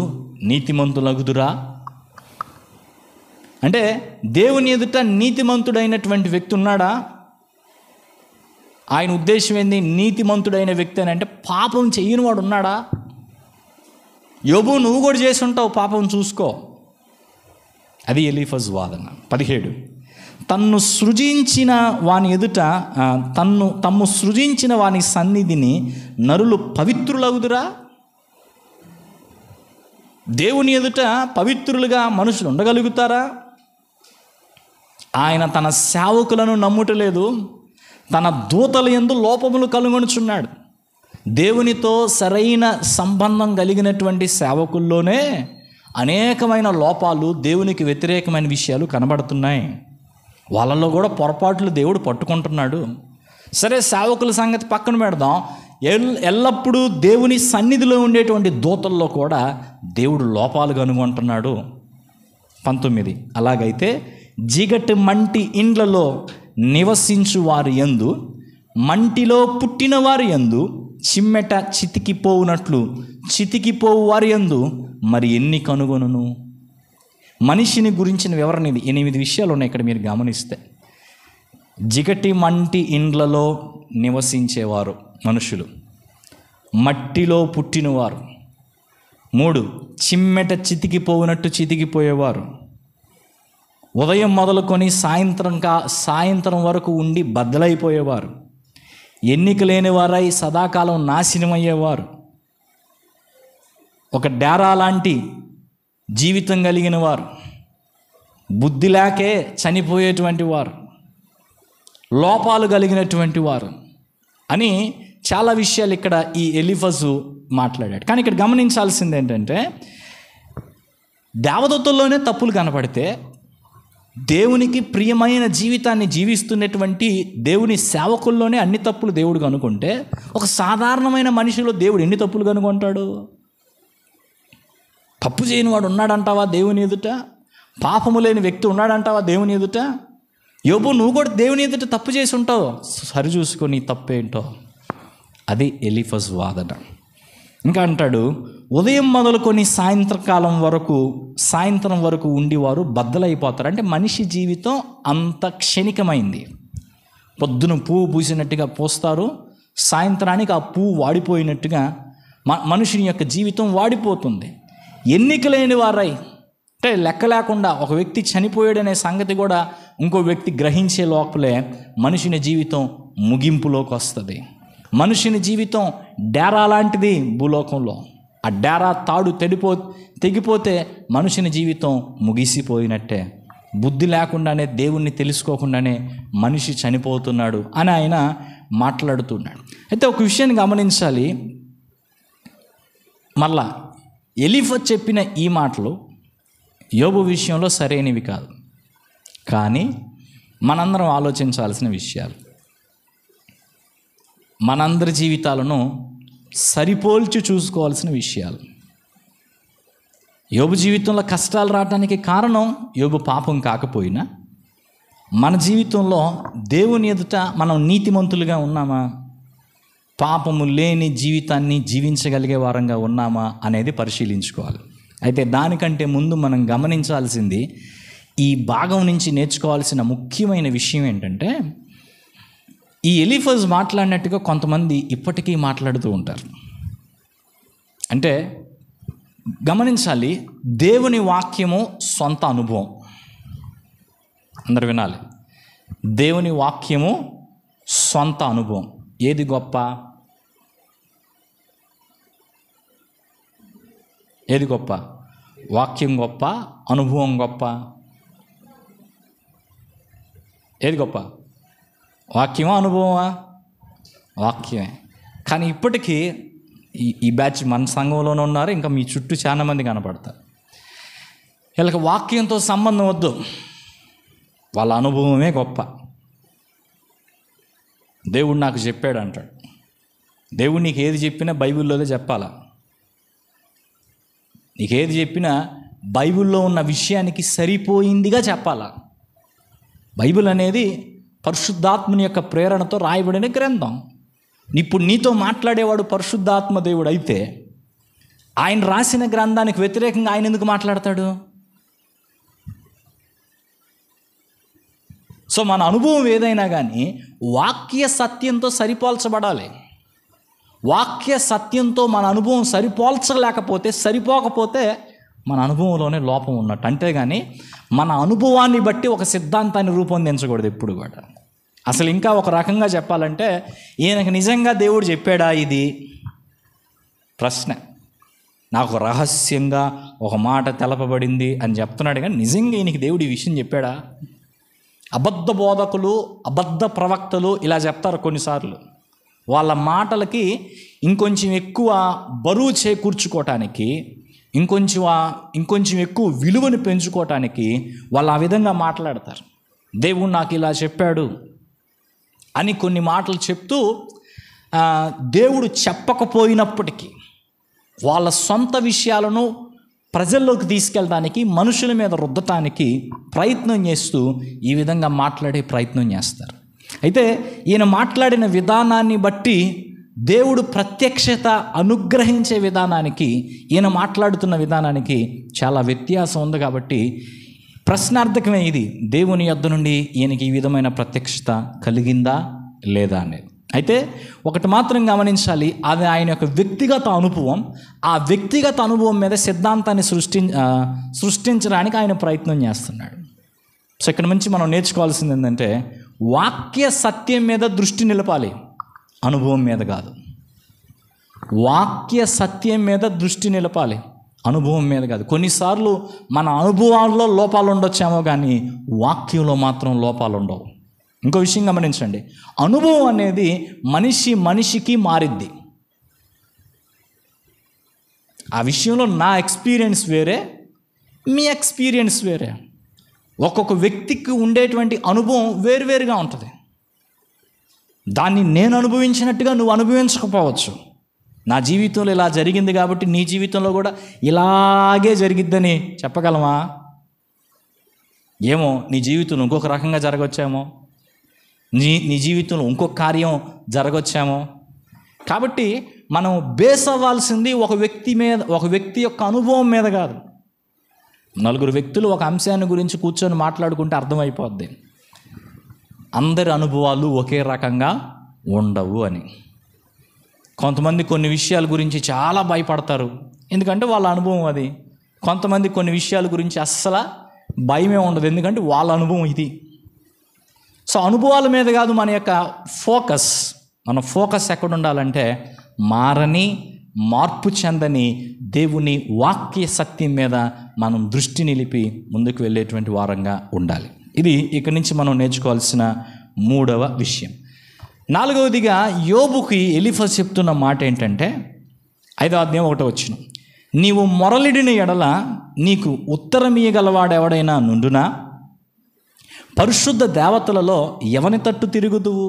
నీతిమంతులగుదురా? అంటే దేవుని ఎదుట నీతిమంతుడైనటువంటి వ్యక్తి ఉన్నాడా? ఆయన ఉద్దేశం ఏంది? నీతిమంతుడైన వ్యక్తి అని అంటే పాపం చెయ్యని వాడు ఉన్నాడా? యోబు, నువ్వు కూడా చేసి ఉంటావు, పాపం చూసుకో. అది ఎలీఫజ్ వాదన. 17 తన్ను సృజించిన వాని ఎదుట తమ్ము సృజించిన వాని సన్నిధిని నరులు పవిత్రులగుదురా? దేవుని ఎదుట పవిత్రులుగా మనుషులు ఉండగలుగుతారా? ఆయన తన సేవకులను నమ్ముటలేదు, తన దూతల యందు లోపములు కనుగొనుచున్నాడు. దేవునితో సరైన సంబంధం కలిగినటువంటి సేవకుల్లోనే అనేకమైన లోపాలు, దేవునికి వ్యతిరేకమైన విషయాలు కనబడుతున్నాయి. వాళ్ళలో కూడా పొరపాట్లు దేవుడు పట్టుకుంటున్నాడు. సరే, సేవకుల సంగతి పక్కన పెడదాం. ఎల్లప్పుడూ దేవుని సన్నిధిలో ఉండేటువంటి దూతల్లో కూడా దేవుడు లోపాలు కనుగొంటున్నాడు. 19 అలాగైతే జిగటి మంటి ఇండ్లలో నివసించు వారి యందు, మంటిలో పుట్టిన వారి యందు, చిమ్మెట చితికిపోవునట్లు చితికిపోవు వారి యందు మరి ఎన్ని కనుగొనును? మనిషిని గురించిన వివరణ ఇది. 8 విషయాలు ఉన్నాయి ఇక్కడ మీరు గమనిస్తే. జిగటి మంటి ఇండ్లలో నివసించేవారు మనుషులు, మట్టిలో పుట్టినవారు. 3 చిమ్మెట చితికిపోవునట్టు చితికిపోయేవారు, ఉదయం మొదలుకొని సాయంత్రం వరకు ఉండి బద్దలైపోయేవారు, ఎన్నిక లేని వారై సదాకాలం నాశనమయ్యేవారు, ఒక డేరా లాంటి జీవితం కలిగిన వారు, బుద్ధి లేకే చనిపోయేటువంటి వారు, లోపాలు కలిగినటువంటి వారు అని చాలా విషయాలు ఇక్కడ ఈ ఎలీఫజు మాట్లాడాడు. కానీ ఇక్కడ గమనించాల్సింది ఏంటంటే, దేవదూతల్లోనే తప్పులు కనపడితే దేవునికి ప్రియమైన జీవితాన్ని జీవిస్తున్నటువంటి దేవుని సేవకుల్లోనే అన్ని తప్పులు దేవుడు కనుక్కుంటే, ఒక సాధారణమైన మనిషిలో దేవుడు ఎన్ని తప్పులు కనుక్కుంటాడు? తప్పు చేయని వాడు ఉన్నాడంటావా దేవుని ఎదుట? పాపము లేని వ్యక్తి ఉన్నాడంటావా దేవుని ఎదుట? యోబు, నువ్వు కూడా దేవుని ఎదుట తప్పు చేసి ఉంటావు, సరి చూసుకొని తప్పేంటో. అది ఎలీఫజ్ వాదన. ఇంకా అంటాడు, ఉదయం మొదలుకొని సాయంత్రం వరకు ఉండేవారు బద్దలైపోతారు. అంటే మనిషి జీవితం అంత క్షణికమైంది. పొద్దున పువ్వు పూసినట్టుగా పూస్తారు, సాయంత్రానికి ఆ పువ్వు వాడిపోయినట్టుగా మనుషుని యొక్క జీవితం వాడిపోతుంది. ఎన్నికలేని వారై, అంటే లెక్క లేకుండా ఒక వ్యక్తి చనిపోయాడనే సంగతి కూడా ఇంకో వ్యక్తి గ్రహించే లోపలే మనుషుని జీవితం ముగింపులోకి వస్తుంది. మనుషుని జీవితం డేరా లాంటిది భూలోకంలో. ఆ డేరా తాడు తెగిపోతే మనుషుని జీవితం ముగిసిపోయినట్టే. బుద్ధి లేకుండానే, దేవుణ్ణి తెలుసుకోకుండానే మనిషి చనిపోతున్నాడు అని ఆయన మాట్లాడుతున్నాడు. అయితే ఒక విషయాన్ని గమనించాలి. మళ్ళా ఎలీఫజ్ చెప్పిన ఈ మాటలు యోబు విషయంలో సరైనవి కాదు, కానీ మనందరం ఆలోచించాల్సిన విషయాలు. మనందరి జీవితాలను సరిపోల్చి చూసుకోవాల్సిన విషయాలు. యోబు జీవితంలో కష్టాలు రావడానికి కారణం యోబు పాపం కాకపోయినా, మన జీవితంలో దేవుని ఎదుట మనం నీతిమంతులుగా ఉన్నామా, పాపము లేని జీవితాన్ని జీవించగలిగే వారంగా ఉన్నామా అనేది పరిశీలించుకోవాలి. అయితే దానికంటే ముందు మనం గమనించాల్సింది, ఈ భాగం నుంచి నేర్చుకోవాల్సిన ముఖ్యమైన విషయం ఏంటంటే, ఈ ఎలీఫజ్ మాట్లాడినట్టుగా కొంతమంది ఇప్పటికీ మాట్లాడుతూ ఉంటారు. అంటే గమనించాలి, దేవుని వాక్యము సొంత అనుభవం. అందరు వినాలి, దేవుని వాక్యము సొంత అనుభవం. ఏది గొప్ప? ఏది గొప్ప? వాక్యం గొప్ప, అనుభవం గొప్ప? ఏది గొప్ప? వాక్యమా, అనుభవమా? వాక్యమే. కానీ ఇప్పటికీ ఈ బ్యాచ్ మన సంఘంలోనే ఉన్నారు, ఇంకా మీ చుట్టూ చాలా మంది కనపడతారు. వీళ్ళకి వాక్యంతో సంబంధం వద్దు, వాళ్ళ అనుభవమే గొప్ప. దేవుడు నాకు చెప్పాడు అంటాడు. దేవుడు నీకు ఏది చెప్పినా బైబిల్లోనే చెప్పాలా. నీకేది చెప్పినా బైబిల్లో ఉన్న విషయానికి సరిపోయిందిగా చెప్పాలా. బైబిల్ అనేది పరిశుద్ధాత్మని యొక్క ప్రేరణతో రాయబడిన గ్రంథం. ఇప్పుడు నీతో మాట్లాడేవాడు పరిశుద్ధాత్మ దేవుడు అయితే, ఆయన రాసిన గ్రంథానికి వ్యతిరేకంగా ఆయన ఎందుకు మాట్లాడతాడు? సో మన అనుభవం ఏదైనా కానీ వాక్య సత్యంతో సరిపోల్చబడాలి. వాక్య సత్యంతో మన అనుభవం సరిపోకపోతే మన అనుభవంలోనే లోపం ఉన్నట్టు. అంతేగాని మన అనుభవాన్ని బట్టి ఒక సిద్ధాంతాన్ని రూపొందించకూడదు ఎప్పుడు కూడా. అసలు ఇంకా ఒక రకంగా చెప్పాలంటే, ఈయనకు నిజంగా దేవుడు చెప్పాడా ఇది? ప్రశ్న. నాకు రహస్యంగా ఒక మాట తెలపబడింది అని చెప్తున్నాడు, కానీ నిజంగా ఈయనకి దేవుడు ఈ విషయం చెప్పాడా? అబద్ధ బోధకులు, అబద్ధ ప్రవక్తలు ఇలా చెప్తారు కొన్నిసార్లు. వాళ్ళ మాటలకి ఇంకొంచెం ఎక్కువ బరువు చేకూర్చుకోవటానికి, ఇంకొంచెం ఎక్కువ విలువను పెంచుకోవటానికి వాళ్ళు ఆ విధంగా మాట్లాడతారు. దేవుడు నాకు ఇలా చెప్పాడు అని కొన్ని మాటలు చెప్తూ, దేవుడు చెప్పకపోయినప్పటికీ వాళ్ళ సొంత విషయాలను ప్రజల్లోకి తీసుకెళ్ళడానికి, మనుషుల మీద రుద్దటానికి ప్రయత్నం చేస్తూ ఈ విధంగా మాట్లాడే ప్రయత్నం చేస్తారు. అయితే ఈయన మాట్లాడిన విధానాన్ని బట్టి దేవుడు ప్రత్యక్షత అనుగ్రహించే విధానానికి, ఈయన మాట్లాడుతున్న విధానానికి చాలా వ్యత్యాసం ఉంది. కాబట్టి ప్రశ్నార్థకమే ఇది, దేవుని యొద్ద నుండి ఈయనకి ఈ విధమైన ప్రత్యక్షత కలిగిందా లేదా అనేది. అయితే ఒకటి మాత్రం గమనించాలి, అది ఆయన యొక్క వ్యక్తిగత అనుభవం. ఆ వ్యక్తిగత అనుభవం మీద సిద్ధాంతాన్ని సృష్టించడానికి ఆయన ప్రయత్నం చేస్తున్నాడు. సో ఇక్కడ నుంచి మనం నేర్చుకోవాల్సింది ఏంటంటే, వాక్య సత్యం మీద దృష్టి నిలపాలి, అనుభవం మీద కాదు. వాక్య సత్యం మీద దృష్టి నిలపాలి, అనుభవం మీద కాదు. కొన్నిసార్లు మన అనుభవాల్లో లోపాలు ఉండొచ్చేమో కానీ వాక్యంలో మాత్రం లోపాలు ఉండవు. ఇంకో విషయం గమనించండి, అనుభవం అనేది మనిషికి మారిద్ది. ఆ విషయంలో నా ఎక్స్పీరియన్స్ వేరే, మీ ఎక్స్పీరియన్స్ వేరే. ఒక్కొక్క వ్యక్తికి ఉండేటువంటి అనుభవం వేరువేరుగా ఉంటుంది. దాన్ని నేను అనుభవించినట్టుగా నువ్వు అనుభవించకపోవచ్చు. నా జీవితంలో ఇలా జరిగింది కాబట్టి నీ జీవితంలో కూడా ఇలాగే జరిగిద్దని చెప్పగలమా? ఏమో, నీ జీవితంలో ఇంకొక రకంగా జరగవచ్చేమో, నీ జీవితంలో ఇంకొక కార్యం జరగవచ్చేమో. కాబట్టి మనం బేస్ అవ్వాల్సింది ఒక వ్యక్తి యొక్క అనుభవం మీద కాదు. నలుగురు వ్యక్తులు ఒక అంశాన్ని గురించి కూర్చొని మాట్లాడుకుంటే అర్థమైపోద్ది అందరి అనుభవాలు ఒకే రకంగా ఉండవు అని. కొంతమంది కొన్ని విషయాల గురించి చాలా భయపడతారు, ఎందుకంటే వాళ్ళ అనుభవం అది. కొంతమంది కొన్ని విషయాల గురించి అస్సలు భయమే ఉండదు, ఎందుకంటే వాళ్ళ అనుభవం ఇది. సో అనుభవాల మీద కాదు మన యొక్క ఫోకస్. మన ఫోకస్ ఎక్కడ ఉండాలంటే మారని, మార్పు చెందని దేవుని వాక్య సత్యం మీద మనం దృష్టి నిలిపి ముందుకు వెళ్ళేటువంటి వారంగా ఉండాలి. ఇది ఇక్కడి నుంచి మనం నేర్చుకోవాల్సిన 3వ విషయం. 4వదిగా యోబుకి ఎలీఫజ్ చెప్తున్న మాట ఏంటంటే 5వ అధ్యాయం 1వ వచనం, నీవు మొరలిడిన ఎడల నీకు ఉత్తరమీయగలవాడెవడైనా నుండునా? పరిశుద్ధ దేవతలలో ఎవని తట్టు తిరుగుదువు?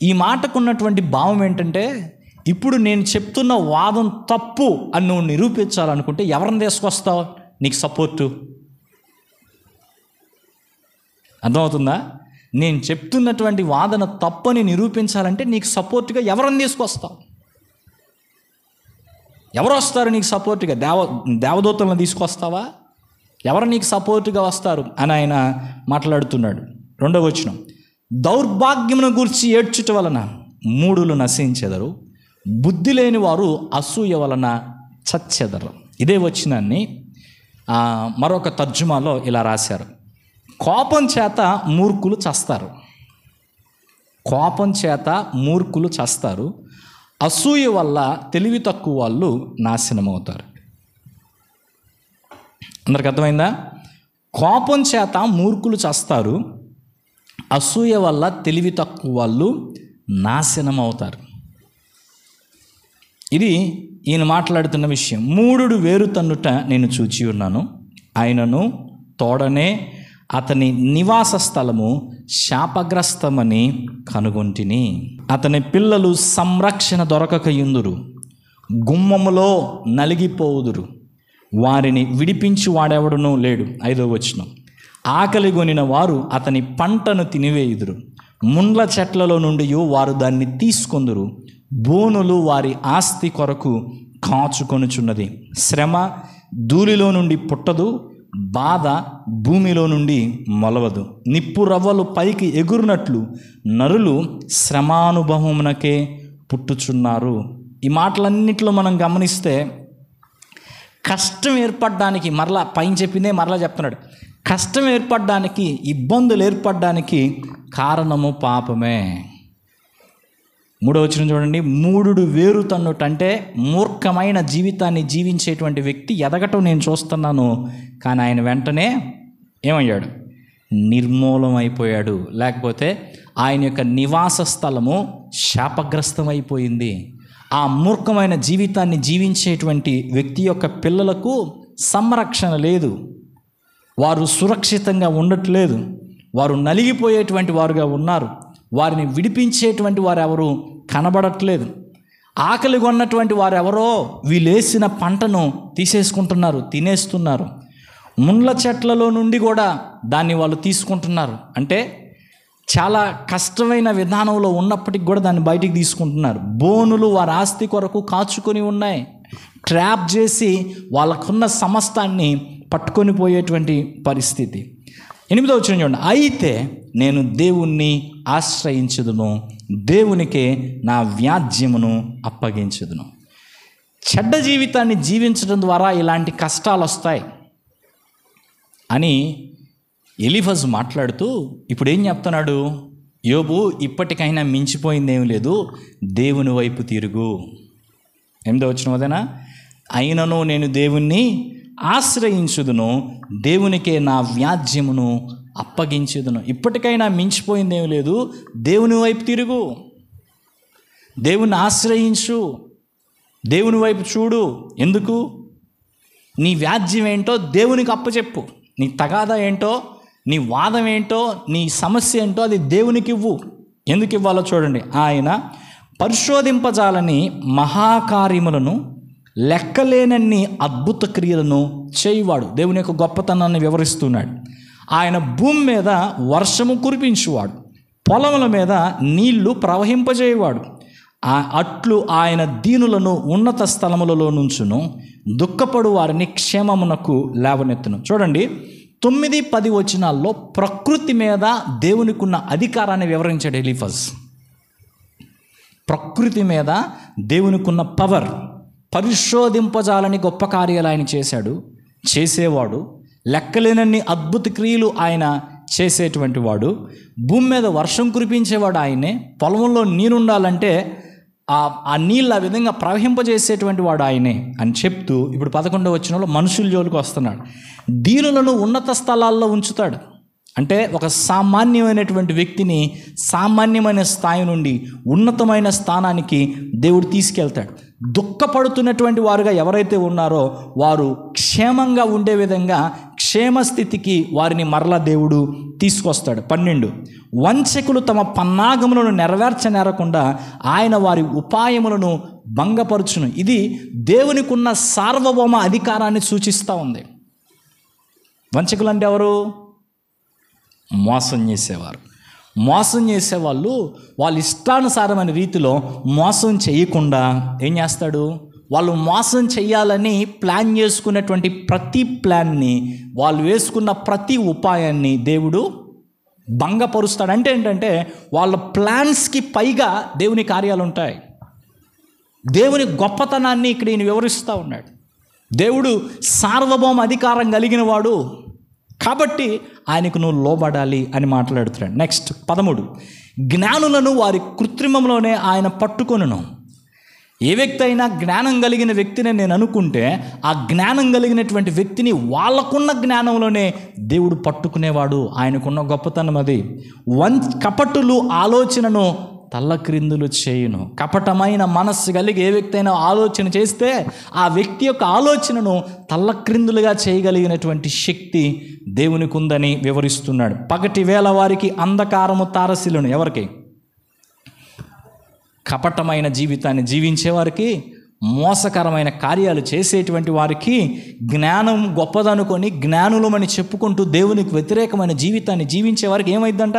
ఈ మాటకున్నటువంటి భావం ఏంటంటే, ఇప్పుడు నేను చెప్తున్న వాదం తప్పు అని నువ్వు నిరూపించాలనుకుంటే ఎవరిని తీసుకొస్తావు నీకు సపోర్టు? అర్థమవుతుందా? నేను చెప్తున్నటువంటి వాదన తప్పని నిరూపించాలంటే నీకు సపోర్ట్గా ఎవరిని తీసుకొస్తావు? ఎవరు వస్తారు నీకు సపోర్ట్గా? దేవదూతలను తీసుకొస్తావా? ఎవరు నీకు సపోర్ట్గా వస్తారు అని ఆయన మాట్లాడుతున్నాడు. 2వ వచనం, దౌర్భాగ్యమును గూర్చి ఏడ్చుట వలన మూఢులు నశించెదరు, బుద్ధి లేని వారు అసూయ వలన చచ్చెదరు. ఇదే వచనాన్ని మరొక తర్జుమాలో ఇలా రాశారు, కోపం చేత మూర్ఖులు చస్తారు. కోపం చేత మూర్ఖులు చస్తారు, అసూయ వల్ల తెలివి తక్కువ వాళ్ళు నాశనమవుతారు. అందరికి అర్థమైందా? కోపం చేత మూర్ఖులు చస్తారు, అసూయ వల్ల తెలివి తక్కువ వాళ్ళు నాశనం అవుతారు. ఇది ఈయన మాట్లాడుతున్న విషయం. మూఢుడు వేరు తన్నుట నేను చూచి ఉన్నాను, ఆయనను తోడనే అతని నివాస స్థలము శాపగ్రస్తమని కనుగొంటిని. అతని పిల్లలు సంరక్షణ దొరకక యుందురు, గుమ్మములో నలిగిపోవుదురు, వారిని విడిపించి వాడెవడనూ లేడు. 5వ వచనం, ఆకలి గొనిన వారు అతని పంటను తినివేయుదురు, ముండ్ల చెట్లలో నుండి వారు దాన్ని తీసుకొందురు, బోనులు వారి ఆస్తి కొరకు కాచుకొనుచున్నది. శ్రమ ధూళిలో నుండి పుట్టదు, బాధ భూమిలో నుండి మొలవదు. నిప్పు రవ్వలు పైకి ఎగురునట్లు నరులు శ్రమానుభవమునకే పుట్టుచున్నారు. ఈ మాటలన్నింటిలో మనం గమనిస్తే కష్టం ఏర్పడడానికి, మరలా పైన చెప్పిందే మరలా చెప్తున్నాడు, కష్టం ఏర్పడడానికి, ఇబ్బందులు ఏర్పడడానికి కారణము పాపమే. 3వ వచనం చూడండి, మూఢుడు వేరు తన్నుట అంటే మూర్ఖమైన జీవితాన్ని జీవించేటువంటి వ్యక్తి ఎదగటం నేను చూస్తున్నాను, కానీ ఆయన వెంటనే ఏమయ్యాడు? నిర్మూలం అయిపోయాడు. లేకపోతే ఆయన యొక్క నివాస స్థలము శాపగ్రస్తమైపోయింది. ఆ మూర్ఖమైన జీవితాన్ని జీవించేటువంటి వ్యక్తి యొక్క పిల్లలకు సంరక్షణ లేదు, వారు సురక్షితంగా ఉండట్లేదు, వారు నలిగిపోయేటువంటి వారుగా ఉన్నారు, వారిని విడిపించేటువంటి వారు ఎవరు కనబడట్లేదు. ఆకలి కొన్నటువంటి వారు ఎవరో వీళ్ళేసిన పంటను తీసేసుకుంటున్నారు, తినేస్తున్నారు. ముండ్ల చెట్లలో నుండి కూడా దాన్ని వాళ్ళు తీసుకుంటున్నారు. అంటే చాలా కష్టమైన విధానంలో ఉన్నప్పటికి కూడా దాన్ని బయటికి తీసుకుంటున్నారు. బోనులు వారి ఆస్తి కొరకు కాచుకొని ఉన్నాయి. ట్రాప్ చేసి వాళ్ళకున్న సమస్తాన్ని పట్టుకొని పోయేటువంటి పరిస్థితి. 8వ వచనం చూడండి, అయితే నేను దేవుణ్ణి ఆశ్రయించుదును, దేవునికే నా వ్యాజ్యమును అప్పగించుదును. చెడ్డ జీవితాన్ని జీవించడం ద్వారా ఇలాంటి కష్టాలు వస్తాయి అని ఎలీఫజ్ మాట్లాడుతూ ఇప్పుడు ఏం చెప్తున్నాడు? యోబు, ఇప్పటికైనా మించిపోయిందేం లేదు, దేవుని వైపు తిరుగు. 8వ వచనం అదేనా? అయినను నేను దేవుణ్ణి ఆశ్రయించుదును, దేవునికే నా వ్యాజ్యమును అప్పగించుదును. ఇప్పటికైనా మించిపోయిందేం లేదు, దేవుని వైపు తిరుగు, దేవుని ఆశ్రయించు, దేవుని వైపు చూడు. ఎందుకు? నీ వ్యాజ్యం ఏంటో దేవునికి అప్పచెప్పు, నీ తగాదా ఏంటో, నీ వాదం ఏంటో, నీ సమస్య ఏంటో అది దేవునికి ఇవ్వు. ఎందుకు ఇవ్వాలో చూడండి. ఆయన పరిశోధింపజాలని మహాకార్యములను, లెక్కలేనన్ని అద్భుత క్రియలను చేయువాడు. దేవుని యొక్క గొప్పతనాన్ని వివరిస్తున్నాడు. ఆయన భూమి మీద వర్షము కురిపించువాడు, పొలముల మీద నీళ్లు ప్రవహింపజేయవాడు. అట్లు ఆయన దీనులను ఉన్నత స్థలములలో నుంచును, దుఃఖపడు వారిని క్షేమమునకు లేవనెత్తును. చూడండి, 9-10 వచనాల్లో ప్రకృతి మీద దేవునికి ఉన్న అధికారాన్ని వివరించాడు ఎలీఫజ్. ప్రకృతి మీద దేవునికి ఉన్న పవర్, పరిశోధింపజాలని గొప్ప కార్యాలు ఆయన చేసేవాడు. లెక్కలేనన్ని అద్భుత క్రియలు ఆయన చేసేటువంటి వాడు. భూమి మీద వర్షం కురిపించేవాడు ఆయనే. పొలంలో నీరుండాలంటే ఆ నీళ్ళు ఆ విధంగా ప్రవహింపజేసేటువంటి వాడు ఆయనే అని చెప్తూ ఇప్పుడు 11వ వచనంలో మనుషుల జోలికి వస్తున్నాడు. దీనులను ఉన్నత స్థలాల్లో ఉంచుతాడు. అంటే ఒక సామాన్యమైనటువంటి వ్యక్తిని సామాన్యమైన స్థాయి నుండి ఉన్నతమైన స్థానానికి దేవుడు తీసుకెళ్తాడు. దుఃఖపడుతున్నటువంటి వారుగా ఎవరైతే ఉన్నారో వారు క్షేమంగా ఉండే విధంగా క్షేమస్థితికి వారిని మరలా దేవుడు తీసుకొస్తాడు. 12, వంచకులు తమ పన్నాగములను నెరవేర్చనేరకుండా ఆయన వారి ఉపాయములను భంగపరుచును. ఇది దేవునికి ఉన్న సార్వభౌమ అధికారాన్ని సూచిస్తూ ఉంది. వంచకులు అంటే ఎవరు? మోసం చేసేవారు. మోసం చేసేవాళ్ళు వాళ్ళ ఇష్టానుసారమైన రీతిలో మోసం చేయకుండా ఏం చేస్తాడు? వాళ్ళు మోసం చేయాలని ప్లాన్ చేసుకున్నటువంటి ప్రతి ప్లాన్ని, వాళ్ళు వేసుకున్న ప్రతి ఉపాయాన్ని దేవుడు భంగపరుస్తాడు. అంటే ఏంటంటే వాళ్ళ ప్లాన్స్కి పైగా దేవుని కార్యాలు ఉంటాయి. దేవుని గొప్పతనాన్ని ఇక్కడ ఈయన వివరిస్తూ ఉన్నాడు. దేవుడు సార్వభౌమ అధికారం కలిగిన వాడు కాబట్టి ఆయనకు నువ్వు లోబడాలి అని మాట్లాడుతున్నాడు. నెక్స్ట్ 13, జ్ఞానులను వారి కృత్రిమంలోనే ఆయన పట్టుకొనును. ఏ వ్యక్తి అయినా జ్ఞానం కలిగిన వ్యక్తిని నేను అనుకుంటే ఆ జ్ఞానం కలిగినటువంటి వ్యక్తిని వాళ్ళకున్న జ్ఞానంలోనే దేవుడు పట్టుకునేవాడు. ఆయనకున్న గొప్పతనం అది. కపటులు ఆలోచనను తల్లక్రిందులు చేయును. కపటమైన మనస్సు కలిగి ఏ వ్యక్తి అయినా ఆలోచన చేస్తే ఆ వ్యక్తి యొక్క ఆలోచనను తల్లక్రిందులుగా చేయగలిగినటువంటి శక్తి దేవునికి ఉందని వివరిస్తున్నాడు. పగటి వేళ వారికి అంధకారము తారసిలను. ఎవరికి? కపటమైన జీవితాన్ని జీవించే వారికి, మోసకరమైన కార్యాలు చేసేటువంటి వారికి జ్ఞానం గొప్పదనుకొని జ్ఞానులమని చెప్పుకుంటూ దేవునికి వ్యతిరేకమైన జీవితాన్ని జీవించే వారికి ఏమైందంట?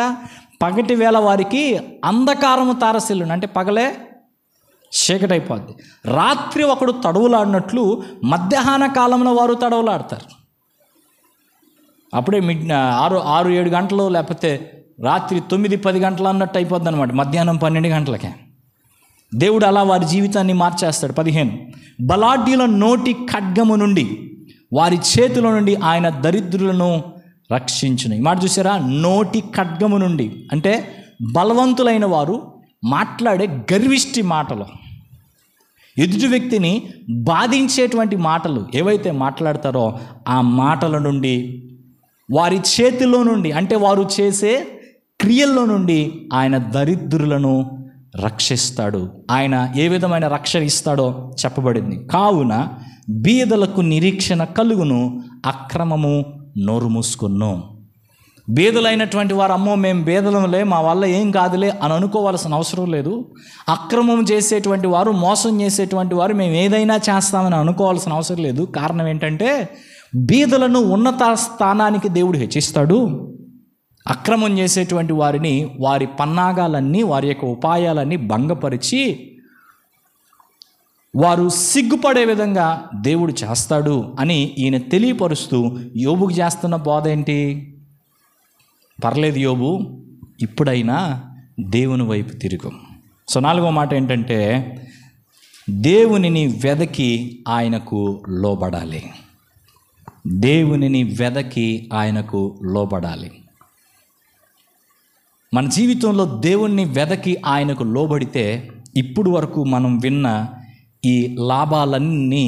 పగటి వేళ వారికి అంధకారము తారసిల్లును. అంటే పగలే చీకటి అయిపోద్ది. రాత్రి ఒకడు తడవులాడినట్లు మధ్యాహ్న కాలంలో వారు తడవులాడతారు. అప్పుడే 6-7 గంటలు లేకపోతే రాత్రి 9-10 గంటలు అన్నట్టు అయిపోద్ది అనమాట. మధ్యాహ్నం 12 గంటలకే దేవుడు అలా వారి జీవితాన్ని మార్చేస్తాడు. 15, బలాఢ్యుల నోటి ఖడ్గము నుండి వారి చేతిలో నుండి ఆయన దరిద్రులను రక్షించును. ఈ మాట చూసారా? నోటి ఖడ్గము నుండి అంటే బలవంతులైన వారు మాట్లాడే గర్విష్టి మాటలు, ఎదుటి వ్యక్తిని బాధించేటువంటి మాటలు ఏవైతే మాట్లాడతారో ఆ మాటల నుండి, వారి చేతిలో నుండి అంటే వారు చేసే క్రియల్లో నుండి ఆయన దరిద్రులను రక్షిస్తాడు. ఆయన ఏ విధమైన రక్షణ ఇస్తాడో చెప్పబడింది. కావున బీదలకు నిరీక్షణ కలుగును, అక్రమము నోరు మూసుకును. బీదలైనటువంటి వారు అమ్మో మేము బీదలములే, మా వల్ల ఏం కాదులే అని అనుకోవాల్సిన అవసరం లేదు. అక్రమం చేసేటువంటి వారు, మోసం చేసేటువంటి వారు మేము ఏదైనా చేస్తామని అనుకోవాల్సిన అవసరం లేదు. కారణం ఏంటంటే బీదలను ఉన్నత స్థానానికి దేవుడు హెచ్చిస్తాడు. అక్రమం చేసేటువంటి వారిని, వారి పన్నాగాలన్నీ, వారి యొక్క ఉపాయాలన్నీ భంగపరిచి వారు సిగ్గుపడే విధంగా దేవుడు చేస్తాడు అని ఈయన తెలియపరుస్తూ యోబుకు చేస్తున్న బోధ ఏంటి? పర్లేదు యోబు, ఇప్పుడైనా దేవుని వైపు తిరుగు. సో 4వ మాట ఏంటంటే దేవునిని వెదకి ఆయనకు లోబడాలి. దేవునిని వెదకి ఆయనకు లోబడాలి. మన జీవితంలో దేవుణ్ణి వెదకి ఆయనకు లోబడితే ఇప్పుడు వరకు మనం విన్న ఈ లాభాలన్నీ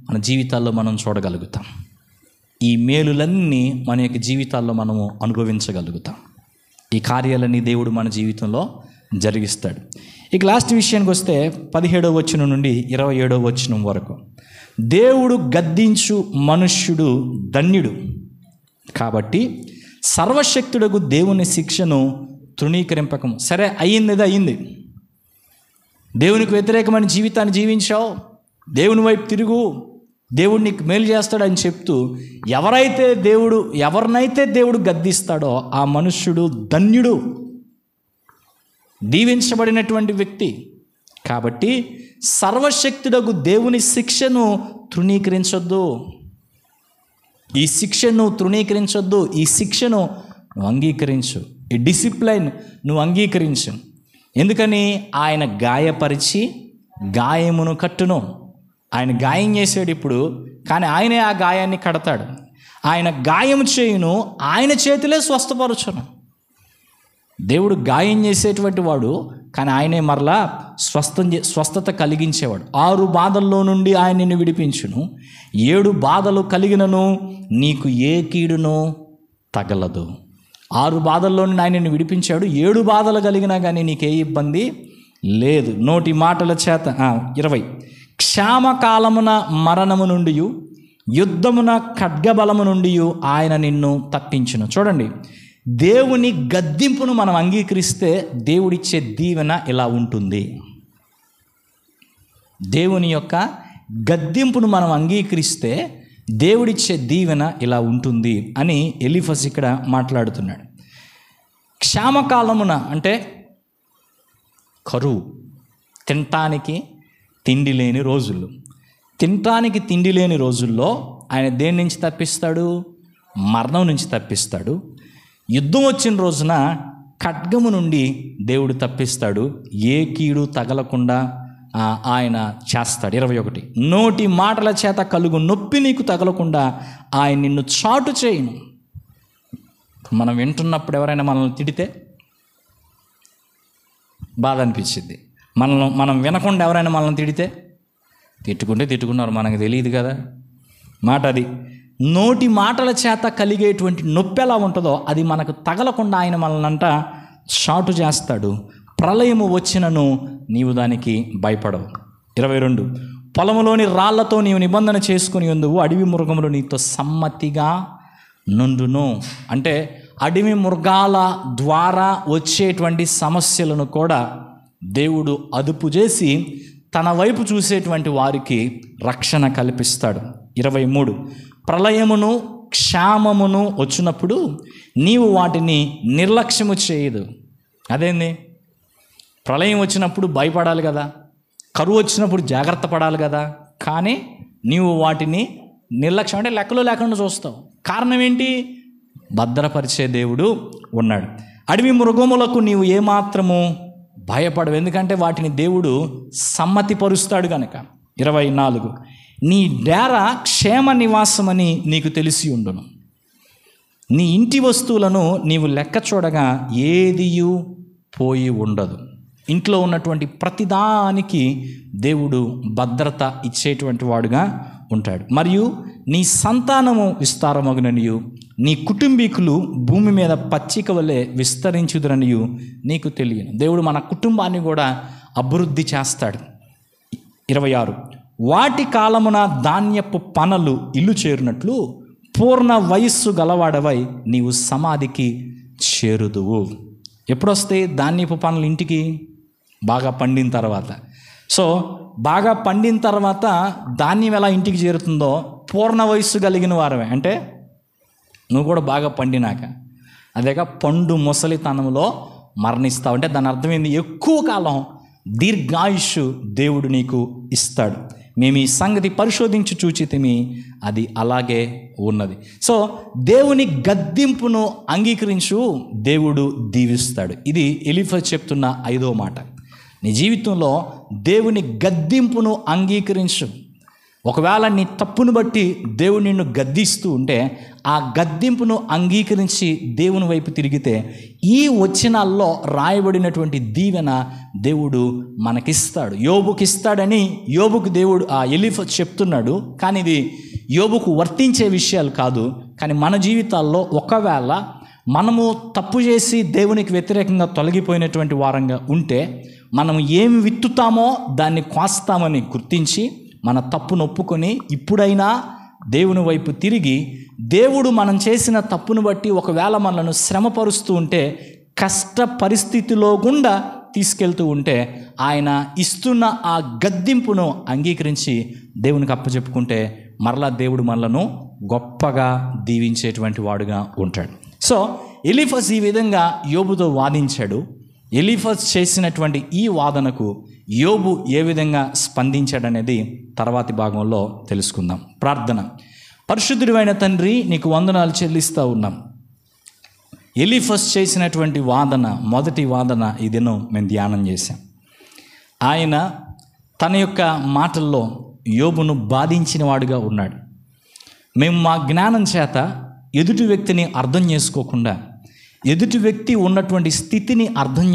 మన జీవితాల్లో మనం చూడగలుగుతాం. ఈ మేలులన్నీ మన యొక్క జీవితాల్లో మనము అనుభవించగలుగుతాం. ఈ కార్యాలన్నీ దేవుడు మన జీవితంలో జరిగిస్తాడు. ఇక లాస్ట్ విషయానికి వస్తే 17వ వచనం నుండి 27వ వచనం వరకు, దేవుడు గద్దించు మనుష్యుడు ధన్యుడు కాబట్టి సర్వశక్తుడగు దేవుని శిక్షను తృణీకరింపకము. సరే, అయ్యింది అయ్యింది, దేవునికి వ్యతిరేకమైన జీవితాన్ని జీవించావు, దేవుని వైపు తిరుగు, దేవుడు నీకు మేలు చేస్తాడని చెప్తూ ఎవరినైతే దేవుడు గద్దిస్తాడో ఆ మనుష్యుడు ధన్యుడు, దీవించబడినటువంటి వ్యక్తి. కాబట్టి సర్వశక్తుడగు దేవుని శిక్షను తృణీకరించొద్దు, ఈ శిక్షను తృణీకరించొద్దు, ఈ శిక్షను నువ్వు అంగీకరించు, ఈ డిసిప్లైన్ నువ్వు అంగీకరించు. ఎందుకని? ఆయన గాయపరిచి గాయమును కట్టును. ఆయన గాయం చేసాడు ఇప్పుడు, కానీ ఆయనే ఆ గాయాన్ని కడతాడు. ఆయన గాయం చేయును, ఆయన చేతిలే స్వస్థపరచును. దేవుడు గాయం చేసేటువంటి వాడు, కానీ ఆయనే మరలా స్వస్థత కలిగించేవాడు. 6 బాధల్లో నుండి ఆయన నిన్ను విడిపించును, 7 బాధలు కలిగినను నీకు ఏ కీడును తగలదు. 6 బాధల్లో నుండి ఆయన నిన్ను విడిపించాడు, 7 బాధలు కలిగినా కానీ నీకే ఇబ్బంది లేదు. నోటి మాటల చేత 20 క్షామకాలమున మరణము నుండి, యుద్ధమున ఖడ్గబలము నుండి ఆయన నిన్ను తప్పించును. చూడండి, దేవుని గద్దింపును మనం అంగీకరిస్తే దేవుడిచ్చే దీవెన ఇలా ఉంటుంది. దేవుని యొక్క గద్దింపును మనం అంగీకరిస్తే దేవుడిచ్చే దీవెన ఇలా ఉంటుంది అని ఎలీఫస్ ఇక్కడ మాట్లాడుతున్నాడు. క్షామకాలమున అంటే కరువు, తినటానికి తిండి లేని రోజుల్లో, తినటానికి తిండి లేని రోజుల్లో ఆయన దేని నుంచి తప్పిస్తాడు? మరణం నుంచి తప్పిస్తాడు. యుద్ధం వచ్చిన రోజున ఖడ్గము నుండి దేవుడు తప్పిస్తాడు, ఏ కీడు తగలకుండా ఆయన చేస్తాడు. 21 నోటి మాటల చేత కలుగు నొప్పి నీకు తగలకుండా ఆయన నిన్ను చాటు చేయును. మనం వింటున్నప్పుడు ఎవరైనా మనల్ని తిడితే బాధ అనిపించింది, మనం వినకుండా ఎవరైనా మనల్ని తిట్టుకున్నారు, మనకు తెలియదు కదా మాట. అది నోటి మాటల చేత కలిగేటువంటి నొప్పి ఎలా ఉంటుందో అది మనకు తగలకుండా ఆయన మనల్నంట చాటు చేస్తాడు. ప్రళయము వచ్చినను నీవు దానికి భయపడవు. 22 పొలములోని రాళ్లతో నీవు నిబంధన చేసుకుని ఉందువు, అడవి మృగములు నీతో సమ్మతిగా నుండును. అంటే అడవి మృగాల ద్వారా వచ్చేటువంటి సమస్యలను కూడా దేవుడు అదుపు చేసి తన వైపు చూసేటువంటి వారికి రక్షణ కల్పిస్తాడు. 23 ప్రళయమును క్షామమును వచ్చినప్పుడు నీవు వాటిని నిర్లక్ష్యము చేయదు. అదేంది? ప్రళయం వచ్చినప్పుడు భయపడాలి కదా, కరువు వచ్చినప్పుడు జాగ్రత్త పడాలి కదా, కానీ నీవు వాటిని నిర్లక్ష్యం అంటే లెక్కలో లేకుండా చూస్తావు. కారణం ఏంటి? భద్రపరిచే దేవుడు ఉన్నాడు. అడవి మృగములకు నీవు ఏమాత్రము భయపడవు, ఎందుకంటే వాటిని దేవుడు సమ్మతిపరుస్తాడు కనుక. 24 నీ డేరా క్షేమ నివాసమని నీకు తెలిసి ఉండును, నీ ఇంటి వస్తువులను నీవు లెక్క చూడగా ఏదియు పోయి ఉండదు. ఇంట్లో ఉన్నటువంటి ప్రతిదానికి దేవుడు భద్రత ఇచ్చేటువంటి వాడుగా ఉంటాడు. మరియు నీ సంతానము విస్తారమగుననియు, నీ కుటుంబీకులు భూమి మీద పచ్చిక వలె విస్తరించుదురనియు నీకు తెలియను. దేవుడు మన కుటుంబాన్ని కూడా అభివృద్ధి చేస్తాడు. 26 వాటి కాలమున ధాన్యపు పనలు ఇల్లు చేరినట్లు పూర్ణ వయస్సు గలవాడవై నీవు సమాధికి చేరుదువు. ఎప్పుడొస్తాయి ధాన్యపు పనులు ఇంటికి? బాగా పండిన తర్వాత. సో బాగా పండిన తర్వాత ధాన్యం ఎలా ఇంటికి చేరుతుందో పూర్ణ వయస్సు కలిగిన వారమే, అంటే నువ్వు కూడా బాగా పండినాక, అదేగా పండు ముసలితనంలో మరణిస్తావు. అంటే దాని అర్థమైంది ఎక్కువ కాలం దీర్ఘాయుష్షు దేవుడు నీకు ఇస్తాడు. మేము ఈ సంగతి పరిశోధించి చూచితిమి, అది అలాగే ఉన్నది. సో దేవుని గద్దింపును అంగీకరించు, దేవుడు దీవిస్తాడు. ఇది ఎలీఫస్ చెప్తున్న 5వ మాట. నీ జీవితంలో దేవుని గద్దింపును అంగీకరించు. ఒకవేళ నీ తప్పును బట్టి దేవుడు నిన్ను గద్దిస్తూ ఉంటే ఆ గద్దింపును అంగీకరించి దేవుని వైపు తిరిగితే ఈ వచనాల్లో రాయబడినటువంటి దీవెన దేవుడు మనకిస్తాడు, యోబుకి ఇస్తాడని యోబుకు దేవుడు ఎలీఫస్ చెప్తున్నాడు. కానీ ఇది యోబుకు వర్తించే విషయాలు కాదు. కానీ మన జీవితాల్లో ఒకవేళ మనము తప్పు చేసి దేవునికి వ్యతిరేకంగా తొలగిపోయినటువంటి వారంగా ఉంటే మనం ఏమి విత్తుతామో దాన్ని కోస్తామని గుర్తించి మన తప్పును ఒప్పుకొని ఇప్పుడైనా దేవుని వైపు తిరిగి, దేవుడు మనం చేసిన తప్పును బట్టి ఒకవేళ మనల్ని శ్రమపరుస్తూ ఉంటే, కష్ట పరిస్థితిలో గుండా తీసుకెళ్తూ ఉంటే, ఆయన ఇస్తున్న ఆ గద్దింపును అంగీకరించి దేవునికి అప్పచెప్పుకుంటే మరలా దేవుడు మనలను గొప్పగా దీవించేటువంటి వాడుగా ఉంటాడు. సో ఎలీఫజ్ ఈ విధంగా యోబుతో వాదించాడు. ఎలీఫజ్ చేసినటువంటి ఈ వాదనకు యోబు ఏ విధంగా స్పందించాడనేది తర్వాతి భాగంలో తెలుసుకుందాం. ప్రార్థన. పరిశుద్ధుడైన తండ్రి, నీకు వందనాలు చెల్లిస్తూ ఉన్నాం. ఎలీఫజ్ చేసినటువంటి వాదన, మొదటి వాదన ఈ దినం మేము ధ్యానం చేశాం. ఆయన తన యొక్క మాటల్లో యోబును బాధించిన వాడుగా ఉన్నాడు. మేము మా జ్ఞానం చేత ఎదుటి వ్యక్తిని అర్థం చేసుకోకుండా, ఎదుటి వ్యక్తి ఉన్నటువంటి స్థితిని అర్థం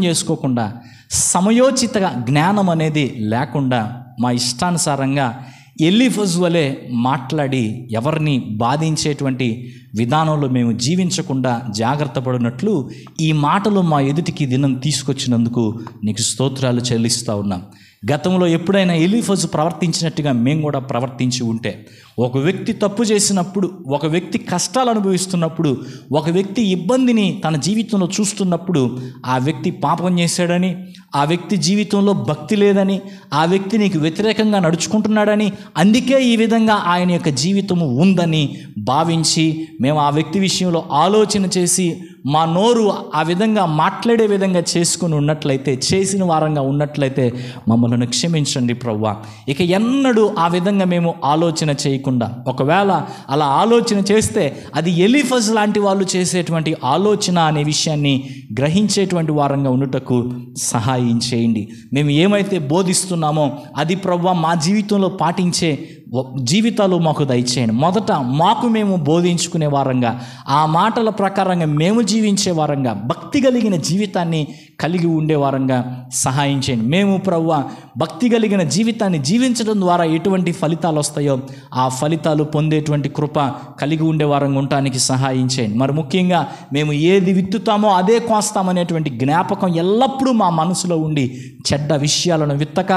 చేసుకోకుండా సమయోచిత జ్ఞానం అనేది లేకుండా మా ఇష్టానుసారంగా ఎలీఫజ్ వలె మాట్లాడి ఎవరిని బాధించేటువంటి విధానంలో మేము జీవించకుండా జాగ్రత్త పడినట్లు ఈ మాటలు మా ఎదుటికి దినం తీసుకొచ్చినందుకు నీకు స్తోత్రాలు చెల్లిస్తూ ఉన్నాం. గతంలో ఎప్పుడైనా ఎలీఫజ్ ప్రవర్తించినట్టుగా మేము కూడా ప్రవర్తించి ఉంటే, ఒక వ్యక్తి తప్పు చేసినప్పుడు, ఒక వ్యక్తి కష్టాలు అనుభవిస్తున్నప్పుడు, ఒక వ్యక్తి ఇబ్బందిని తన జీవితంలో చూస్తున్నప్పుడు ఆ వ్యక్తి పాపం చేశాడని, ఆ వ్యక్తి జీవితంలో భక్తి లేదని, ఆ వ్యక్తి నీకు వ్యతిరేకంగా నడుచుకుంటున్నాడని, అందుకే ఈ విధంగా ఆయన యొక్క జీవితము ఉందని భావించి మేము ఆ వ్యక్తి విషయంలో ఆలోచన చేసి మా నోరు ఆ విధంగా మాట్లాడే విధంగా చేసుకుని ఉన్నట్లయితే, చేసిన వారంగా ఉన్నట్లయితే మమ్మల్ని క్షమించండి ప్రభువా. ఇక ఎన్నడూ ఆ విధంగా మేము ఆలోచన చేయకుండా, ఒకవేళ అలా ఆలోచన చేస్తే అది ఎలీఫజ్ లాంటి వాళ్ళు చేసేటువంటి ఆలోచన అనే విషయాన్ని గ్రహించేటువంటి వారంగా ఉండుటకు సహాయం చేయండి. మేము ఏమైతే బోధిస్తున్నామో అది ప్రభువా మా జీవితంలో పాటించే జీవితాలు మాకు దయచేయండి. మొదట మాకు మేము బోధించుకునే వారంగా, ఆ మాటల ప్రకారంగా మేము జీవించే వారంగా, భక్తి కలిగిన జీవితాన్ని కలిగి ఉండే వారంగా సహాయం చేయండి. మేము ప్రభువా భక్తి కలిగిన జీవితాన్ని జీవించడం ద్వారా ఎటువంటి ఫలితాలు వస్తాయో ఆ ఫలితాలు పొందేటువంటి కృప కలిగి ఉండే వారంగా ఉండటానికి సహాయం చేయండి. మరి ముఖ్యంగా మేము ఏది విత్తుతామో అదే కోస్తామనేటువంటి జ్ఞాపకం ఎల్లప్పుడూ మా మనసులో ఉండి, చెడ్డ విషయాలను విత్తక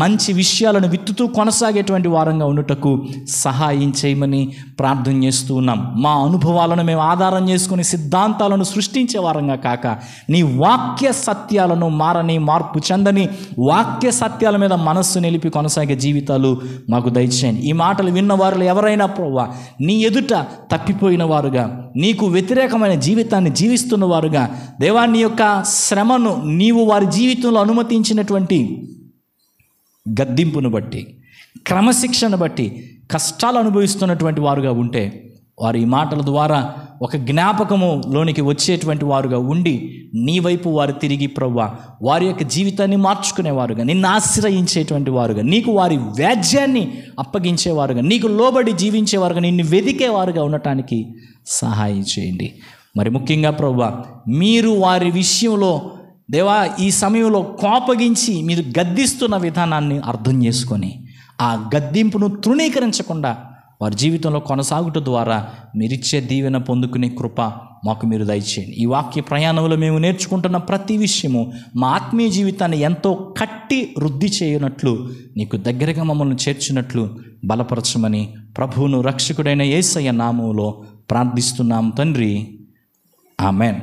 మంచి విషయాలను విత్తుతూ కొనసాగేటువంటి వారంగా ఉండుటకు సహాయం చేయమని ప్రార్థన చేస్తూ ఉన్నాం. మా అనుభవాలను మేము ఆధారం చేసుకుని సిద్ధాంతాలను సృష్టించే వారంగా కాక, నీ వాక్య సత్యాలను మారని, మార్పు చెందని వాక్య సత్యాల మీద మనస్సు నిలిపి కొనసాగే జీవితాలు మాకు దయచేయండి. ఈ మాటలు విన్న వారిలో ఎవరైనా ప్రభువా నీ ఎదుట తప్పిపోయిన వారుగా, నీకు వ్యతిరేకమైన జీవితాన్ని జీవిస్తున్న వారుగా, దేవా నీ యొక్క శ్రమను నీవు వారి జీవితంలో అనుమతించినటువంటి గద్దింపును బట్టి, క్రమశిక్షణ బట్టి కష్టాలు అనుభవిస్తున్నటువంటి వారుగా ఉంటే, వారు ఈ మాటల ద్వారా ఒక జ్ఞాపకము లోనికి వచ్చేటువంటి వారుగా ఉండి నీ వైపు వారు తిరిగి ప్రభువా వారి యొక్క జీవితాన్ని మార్చుకునేవారుగా, నిన్ను ఆశ్రయించేటువంటి వారుగా, నీకు వారి వ్యాజ్యాన్ని అప్పగించేవారుగా, నీకు లోబడి జీవించేవారుగా, నిన్ను వెదికేవారుగా ఉండటానికి సహాయం చేయండి. మరి ముఖ్యంగా ప్రభువా మీరు వారి విషయంలో దేవా ఈ సమయంలో కోపగించి మీరు గద్దిస్తున్న విధానాన్ని అర్థం చేసుకొని ఆ గద్దింపును తృణీకరించకుండా వారి జీవితంలో కొనసాగుట ద్వారా మీరిచ్చే దీవెన పొందుకునే కృప మాకు మీరు దయచేయండి. ఈ వాక్య ప్రయాణంలో మేము నేర్చుకుంటున్న ప్రతి విషయము మా ఆత్మీయ జీవితాన్ని ఎంతో కట్టి వృద్ధి చేయనట్లు, నీకు దగ్గరగా మమ్మల్ని చేర్చినట్లు బలపరచమని ప్రభువును రక్షకుడైన యేసయ్య నామములో ప్రార్థిస్తున్నాం తండ్రి. ఆమెన్.